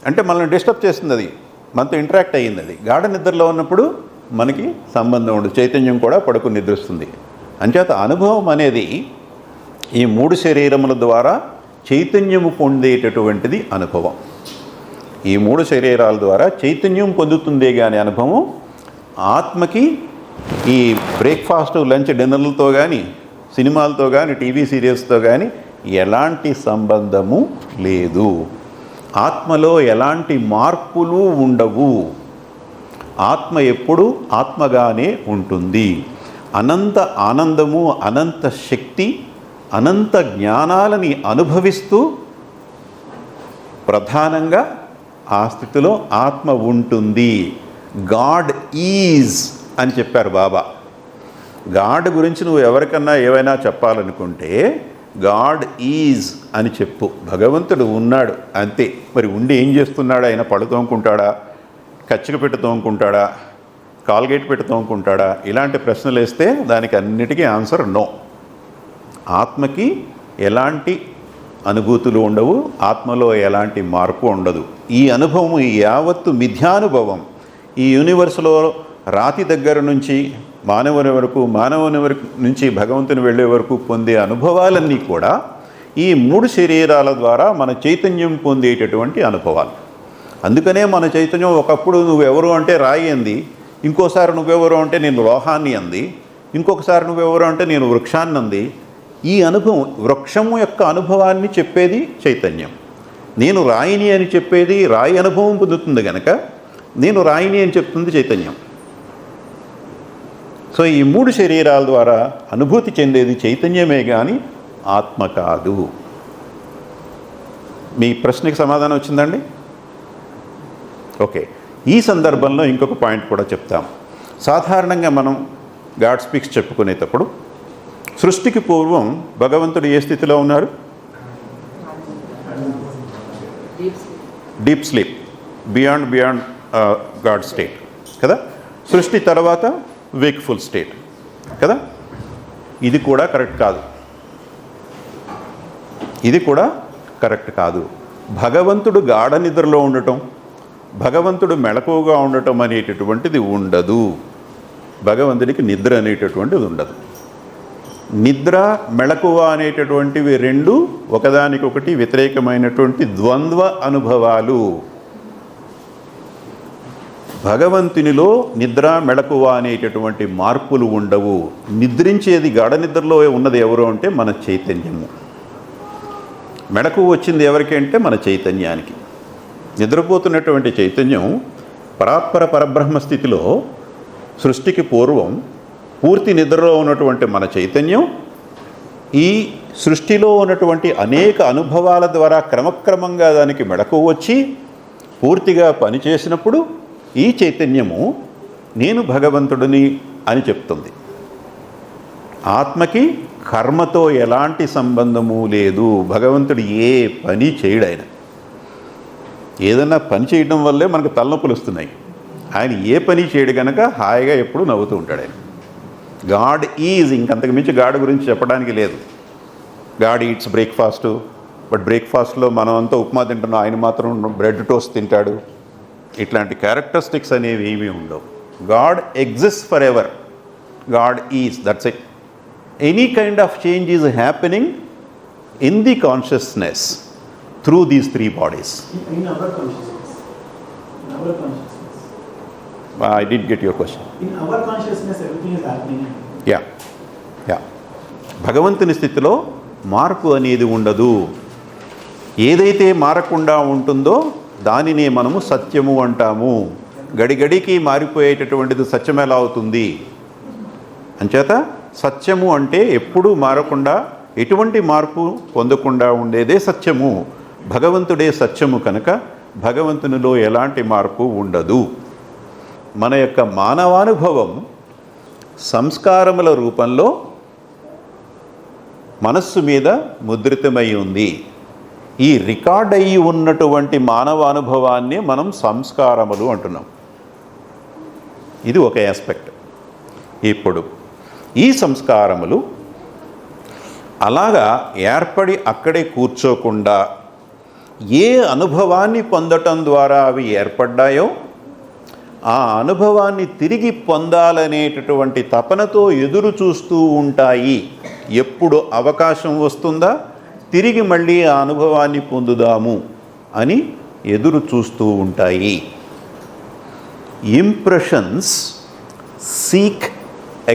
అంటే మనల్ని డిస్టర్బ్ చేస్తుంది, అది మనతో ఇంటరాక్ట్ అయ్యింది. అది గాఢ నిద్రలో ఉన్నప్పుడు మనకి సంబంధం ఉండదు, చైతన్యం కూడా పడుకుని నిద్రిస్తుంది. అంచేత అనుభవం అనేది ఈ 3 శరీరముల ద్వారా చైతన్యము పొందేటటువంటిది అనుభవం. ఈ 3 శరీరాల ద్వారా చైతన్యం పొందుతుందే కానీ అనుభవం ఆత్మకి ఈ బ్రేక్ఫాస్ట్, లంచ్, డిన్నర్లతో కానీ, సినిమాలతో కానీ, టీవీ సీరియల్స్తో కానీ ఎలాంటి సంబంధము లేదు. ఆత్మలో ఎలాంటి మార్పులు ఉండవు. ఆత్మ ఎప్పుడూ ఆత్మగానే ఉంటుంది. అనంత ఆనందము, అనంత శక్తి, అనంత జ్ఞానాలని అనుభవిస్తూ ప్రధానంగా ఆ స్థితిలో ఆత్మ ఉంటుంది. గాడ్ ఈజ్ అని చెప్పారు బాబా. గాడ్ గురించి నువ్వు ఎవరికన్నా ఏవైనా చెప్పాలనుకుంటే గాడ్ ఈజ్ అని చెప్పు. భగవంతుడు ఉన్నాడు అంతే. మరి ఉండి ఏం చేస్తున్నాడు? ఆయన పళ్ళు తోముకుంటాడా, కచ్చిక పెట్టి తోముకుంటాడా, కాల్గేట్ పెట్టి తోముకుంటాడా? ఇలాంటి ప్రశ్నలు వేస్తే దానికి అన్నిటికీ ఆన్సర్ నో. ఆత్మకి ఎలాంటి అనుభూతులు ఉండవు, ఆత్మలో ఎలాంటి మార్పు ఉండదు. ఈ అనుభవం యావత్తు మిథ్యానుభవం. ఈ యూనివర్స్లో రాతి దగ్గర నుంచి మానవుని వరకు, మానవుని వరకు నుంచి భగవంతుని వెళ్ళే వరకు పొందే అనుభవాలన్నీ కూడా ఈ 3 శరీరాల ద్వారా మన చైతన్యం పొందేటటువంటి అనుభవాలు. అందుకనే మన చైతన్యం ఒకప్పుడు నువ్వెవరు అంటే రాయి అంది, ఇంకోసారి నువ్వెవరు అంటే నేను లోహాన్ని అంది, ఇంకొకసారి నువ్వెవరు అంటే నేను వృక్షాన్ని అంది. ఈ అనుభవం, వృక్షము యొక్క అనుభవాన్ని చెప్పేది చైతన్యం. నేను రాయిని అని చెప్పేది రాయి అనుభవం పొందుతుంది కనుక నేను రాయిని అని చెప్తుంది చైతన్యం. సో ఈ 3 శరీరాల ద్వారా అనుభూతి చెందేది చైతన్యమే కానీ ఆత్మ కాదు. మీ ప్రశ్నకి సమాధానం వచ్చిందండి? ఓకే. ఈ సందర్భంలో ఇంకొక పాయింట్ కూడా చెప్తాం. సాధారణంగా మనం గాడ్ స్పీక్స్ చెప్పుకునేటప్పుడు సృష్టికి పూర్వం భగవంతుడు ఏ స్థితిలో ఉన్నారు? Deep sleep, beyond God state కదా. సృష్టి తర్వాత వేక్ఫుల్ స్టేట్ కదా. ఇది కూడా కరెక్ట్ కాదు. ఇది కూడా కరెక్ట్ కాదు. భగవంతుడు గాఢ నిద్రలో ఉండటం, భగవంతుడు మెళకువగా ఉండటం అనేటటువంటిది ఉండదు. భగవంతుడికి నిద్ర అనేటటువంటిది ఉండదు. నిద్ర, మెళకువ అనేటటువంటివి రెండు ఒకదానికొకటి వ్యతిరేకమైనటువంటి ద్వంద్వ అనుభవాలు. భగవంతునిలో నిద్ర, మెళకువ అనేటటువంటి మార్పులు ఉండవు. నిద్రించేది, గాఢ నిద్రలో ఉన్నది ఎవరు అంటే మన చైతన్యము. మెళకువ వచ్చింది ఎవరికి అంటే మన చైతన్యానికి. నిద్రపోతున్నటువంటి చైతన్యం పరాత్పర పరబ్రహ్మ స్థితిలో సృష్టికి పూర్వం పూర్తి నిద్రలో ఉన్నటువంటి మన చైతన్యం ఈ సృష్టిలో ఉన్నటువంటి అనేక అనుభవాల ద్వారా క్రమక్రమంగా దానికి మెళకువ వచ్చి పూర్తిగా పనిచేసినప్పుడు ఈ చైతన్యము నేను భగవంతుడిని అని చెప్తుంది. ఆత్మకి కర్మతో ఎలాంటి సంబంధము లేదు. భగవంతుడు ఏ పని చేయడు. ఆయన ఏదన్నా పని చేయడం వల్లే మనకు తలనొప్పులు వస్తున్నాయి. ఆయన ఏ పని చేయడు కనుక హాయిగా ఎప్పుడు నవ్వుతూ ఉంటాడు. ఆయన గాడ్ ఈజ్, ఇంకంతకు మించి గాడ్ గురించి చెప్పడానికి లేదు. గాడ్ ఈట్స్ బ్రేక్ఫాస్ట్, బట్ బ్రేక్ఫాస్ట్లో మనం అంతా ఉప్మా తింటున్నాం, ఆయన మాత్రం బ్రెడ్ టోస్ట్ తింటాడు. ఇట్లాంటి క్యారెక్టరిస్టిక్స్ అనేవి ఏమీ ఉండవు. God exist for ever. God is, that's it. Any kind of change is happening in the consciousness through these 3 bodies. In our consciousness. In our consciousness. I did get your question. In our consciousness, everything is happening. Yeah. భగవంతుని స్థితిలో మార్పు అనేది ఉండదు. ఏదైతే మారకుండా ఉంటుందో దానినే మనము సత్యము అంటాము. గడిగడికి మారిపోయేటటువంటిది సత్యం ఎలా అవుతుంది? అంచేత సత్యము అంటే ఎప్పుడూ మారకుండా, ఎటువంటి మార్పు పొందకుండా ఉండేదే సత్యము. భగవంతుడే సత్యము కనుక భగవంతునిలో ఎలాంటి మార్పు ఉండదు. మన యొక్క మానవానుభవం సంస్కారముల రూపంలో మనస్సు మీద ముద్రితమై ఉంది. ఈ రికార్డ్ అయ్యి ఉన్నటువంటి మానవానుభవాన్ని మనం సంస్కారములు అంటున్నాం. ఇది ఒక ఆస్పెక్ట్. ఇప్పుడు ఈ సంస్కారములు అలాగా ఏర్పడి అక్కడే కూర్చోకుండా ఏ అనుభవాన్ని పొందటం ద్వారా అవి ఏర్పడ్డాయో ఆ అనుభవాన్ని తిరిగి పొందాలనేటటువంటి తపనతో ఎదురు చూస్తూ ఉంటాయి. ఎప్పుడు అవకాశం వస్తుందా తిరిగి మళ్ళీ ఆ అనుభవాన్ని పొందుదాము అని ఎదురు చూస్తూ ఉంటాయి. Impressions seek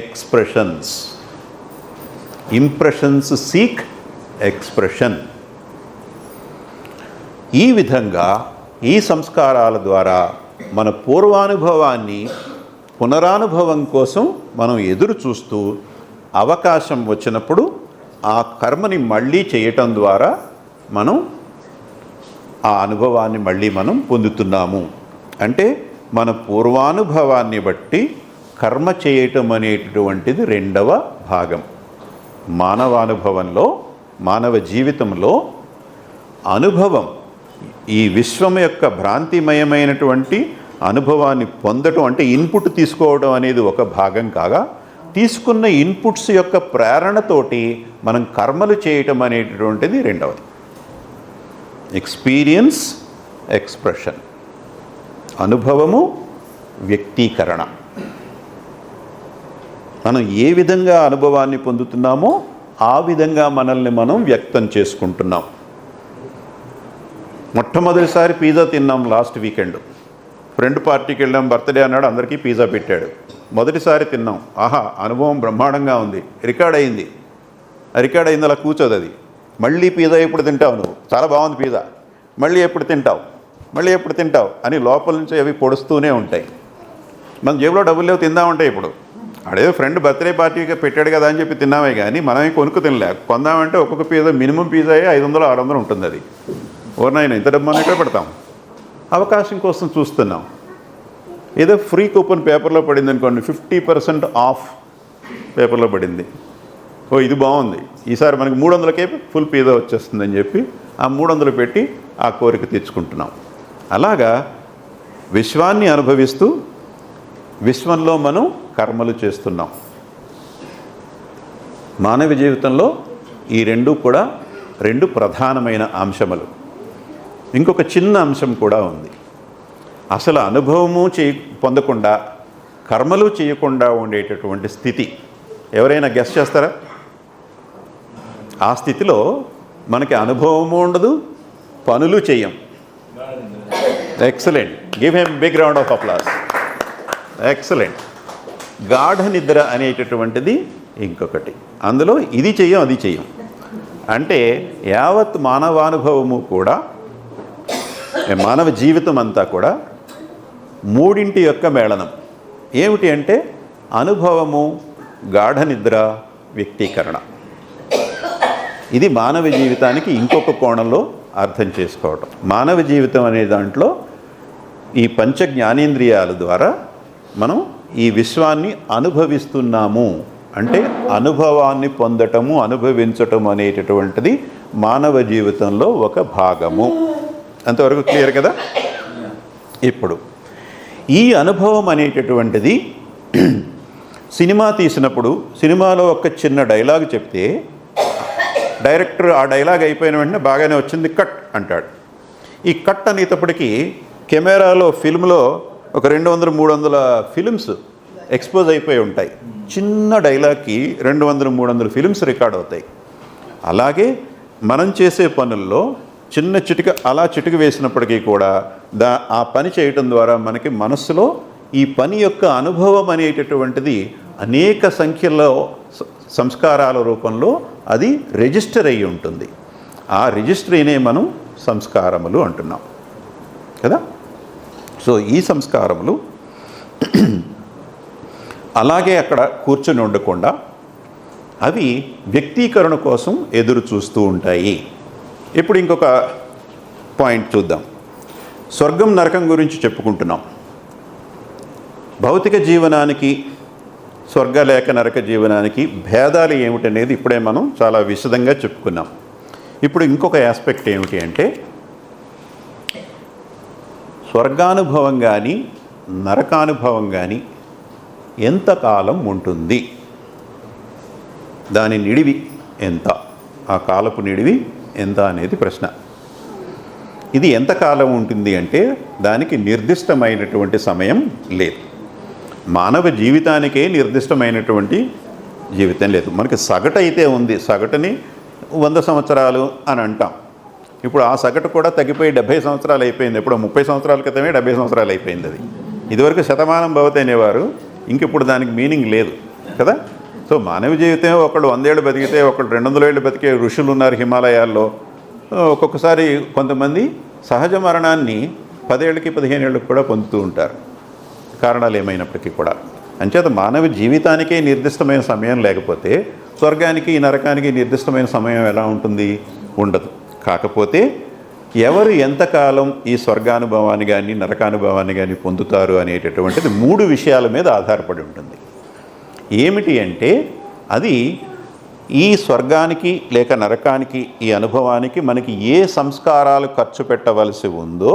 expressions. Impressions seek expression. ఈ విధంగా ఈ సంస్కారాల ద్వారా మన పూర్వానుభవాన్ని పునరానుభవం కోసం మనం ఎదురు చూస్తూ అవకాశం వచ్చినప్పుడు ఆ కర్మని మళ్ళీ చేయటం ద్వారా మనం ఆ అనుభవాన్ని మళ్ళీ మనం పొందుతున్నాము. అంటే మన పూర్వానుభవాన్ని బట్టి కర్మ చేయటం అనేటటువంటిది 2వ భాగం. మానవానుభవంలో, మానవ జీవితంలో అనుభవం, ఈ విశ్వం యొక్క భ్రాంతిమయమైనటువంటి అనుభవాన్ని పొందటం అంటే ఇన్పుట్ తీసుకోవడం అనేది ఒక భాగం కాగా, తీసుకున్న ఇన్పుట్స్ యొక్క ప్రేరణతోటి మనం కర్మలు చేయటం అనేటటువంటిది రెండవది. ఎక్స్పీరియన్స్, ఎక్స్ప్రెషన్, అనుభవము, వ్యక్తీకరణ. మనం ఏ విధంగా అనుభవాన్ని పొందుతున్నామో ఆ విధంగా మనల్ని మనం వ్యక్తం చేసుకుంటున్నాం. మొట్టమొదటిసారి పిజ్జా తిన్నాం లాస్ట్ వీకెండ్. ఫ్రెండ్ పార్టీకి వెళ్ళాం, బర్త్డే అన్నాడు, అందరికీ పిజ్జా పెట్టాడు. మొదటిసారి తిన్నాం, ఆహా అనుభవం బ్రహ్మాండంగా ఉంది, రికార్డ్ అయింది. రికార్డ్ అయింది, అలా కూర్చోదు అది. మళ్ళీ పిజ్జా ఎప్పుడు తింటావు నువ్వు, చాలా బాగుంది పిజ్జా, మళ్ళీ ఎప్పుడు తింటావు, మళ్ళీ ఎప్పుడు తింటావు అని లోపల నుంచి అవి పొడుస్తూనే ఉంటాయి. మన జేబులో డబ్బులు లేవు, తిందామంటే ఇప్పుడు అడే ఫ్రెండ్ బర్త్డే పార్టీకి పెట్టాడు కదా అని చెప్పి తిన్నామే కానీ మనమే కొనుక్కు తినలే. కొందామంటే ఒక్కొక్క పిజ్జా మినిమం పిజ్జా 500-600 ఉంటుంది. అది ఓర్నైనా ఇంత డబ్బు ఎక్కడ పెడతాం? అవకాశం కోసం చూస్తున్నాం. ఏదో ఫ్రీ కూపన్ పేపర్లో పడింది అనుకోండి, 50% ఆఫ్ పేపర్లో పడింది, ఓ ఇది బాగుంది, ఈసారి మనకి 300కే ఫుల్ పిజ్జా వచ్చేస్తుందని చెప్పి ఆ 300 పెట్టి ఆ కోరిక తీర్చుకుంటున్నాం. అలాగా విశ్వాన్ని అనుభవిస్తూ విశ్వంలో మనం కర్మలు చేస్తున్నాం. మానవ జీవితంలో ఈ రెండు కూడా రెండు ప్రధానమైన అంశములు. ఇంకొక చిన్న అంశం కూడా ఉంది. అసలు అనుభవము పొందకుండా కర్మలు చేయకుండా ఉండేటటువంటి స్థితి ఎవరైనా గెస్ చేస్తారా? ఆ స్థితిలో మనకి అనుభవము ఉండదు, పనులు చేయం. Excellent, give him big round of applause. Excellent. గాఢ నిద్ర అనేటటువంటిది ఇంకొకటి. అందులో ఇది చెయ్యం అది చెయ్యం. అంటే యావత్ మానవానుభవము కూడా, మానవ జీవితం అంతా కూడా మూడింటి యొక్క మేళనం. ఏమిటి అంటే అనుభవము, గాఢ నిద్ర, వ్యక్తీకరణ. ఇది మానవ జీవితానికి ఇంకొక కోణంలో అర్థం చేసుకోవటం. మానవ జీవితం అనే దాంట్లో ఈ పంచ జ్ఞానేంద్రియాల ద్వారా మనం ఈ విశ్వాన్ని అనుభవిస్తున్నాము. అంటే అనుభవాన్ని పొందటము, అనుభవించటం అనేటటువంటిది మానవ జీవితంలో ఒక భాగము. అంతవరకు క్లియర్ కదా? ఇప్పుడు ఈ అనుభవం అనేటటువంటిది సినిమా తీసినప్పుడు సినిమాలో ఒక చిన్న డైలాగ్ చెప్తే డైరెక్టర్ ఆ డైలాగ్ అయిపోయిన వెంటనే బాగానే వచ్చింది కట్ అంటాడు. ఈ కట్ అనేటప్పటికీ కెమెరాలో ఫిల్మ్లో ఒక 200-300 ఫిలిమ్స్ ఎక్స్పోజ్ అయిపోయి ఉంటాయి. చిన్న డైలాగ్కి 200-300 ఫిలిమ్స్ రికార్డ్ అవుతాయి. అలాగే మనం చేసే పనుల్లో చిన్న చిటిక అలా చిటిక వేసినప్పటికీ కూడా ఆ పని చేయటం ద్వారా మనకి మనస్సులో ఈ పని యొక్క అనుభవం అనేటటువంటిది అనేక సంఖ్యలో సంస్కారాల రూపంలో అది రిజిస్టర్ అయ్యి ఉంటుంది. ఆ రిజిస్టరీనే మనం సంస్కారములు అంటున్నాం కదా. సో ఈ సంస్కారములు అలాగే అక్కడ కూర్చొని ఉండకుండా అవి వ్యక్తీకరణ కోసం ఎదురు చూస్తూ ఉంటాయి. ఇప్పుడు ఇంకొక పాయింట్ చూద్దాం. స్వర్గం నరకం గురించి చెప్పుకుంటున్నాం. భౌతిక జీవనానికి స్వర్గ లేక నరక జీవనానికి భేదాలు ఏమిటనేది ఇప్పుడే మనం చాలా విశదంగా చెప్పుకున్నాం. ఇప్పుడు ఇంకొక ఆస్పెక్ట్ ఏమిటి అంటే స్వర్గానుభవం కానీ నరకానుభవం కానీ ఎంతకాలం ఉంటుంది, దాని నిడివి ఎంత, ఆ కాలపు నిడివి ఎంత అనేది ప్రశ్న. ఇది ఎంతకాలం ఉంటుంది అంటే దానికి నిర్దిష్టమైనటువంటి సమయం లేదు. మానవ జీవితానికే నిర్దిష్టమైనటువంటి జీవితం లేదు. మనకి సగటు అయితే ఉంది, సగటుని 100 సంవత్సరాలు అని అంటాం. ఇప్పుడు ఆ సగటు కూడా తగ్గిపోయి 70 సంవత్సరాలు అయిపోయింది. ఇప్పుడు 30 సంవత్సరాల క్రితమే 70 సంవత్సరాలు అయిపోయింది. అది ఇదివరకు శతమానం భవతి అనేవారు, ఇంక ఇప్పుడు దానికి మీనింగ్ లేదు కదా. సో మానవ జీవితం ఒకళ్ళు 100 ఏళ్ళు బతికితే ఒకళ్ళు 200 ఏళ్ళు బతికే ఋషులు ఉన్నారు హిమాలయాల్లో. ఒక్కొక్కసారి కొంతమంది సహజ మరణాన్ని 10 ఏళ్ళకి 15 ఏళ్ళకి కూడా పొందుతూ ఉంటారు, కారణాలు ఏమైనప్పటికీ కూడా. అంచేత మానవ జీవితానికే నిర్దిష్టమైన సమయం లేకపోతే స్వర్గానికి నరకానికి నిర్దిష్టమైన సమయం ఎలా ఉంటుంది? ఉండదు. కాకపోతే ఎవరు ఎంతకాలం ఈ స్వర్గానుభవాన్ని కానీ నరకానుభవాన్ని కానీ పొందుతారు అనేటటువంటిది 3 విషయాల మీద ఆధారపడి ఉంటుంది. ఏమిటి అంటే అది ఈ స్వర్గానికి లేక నరకానికి ఈ అనుభవానికి మనకి ఏ సంస్కారాలు ఖర్చు పెట్టవలసి ఉందో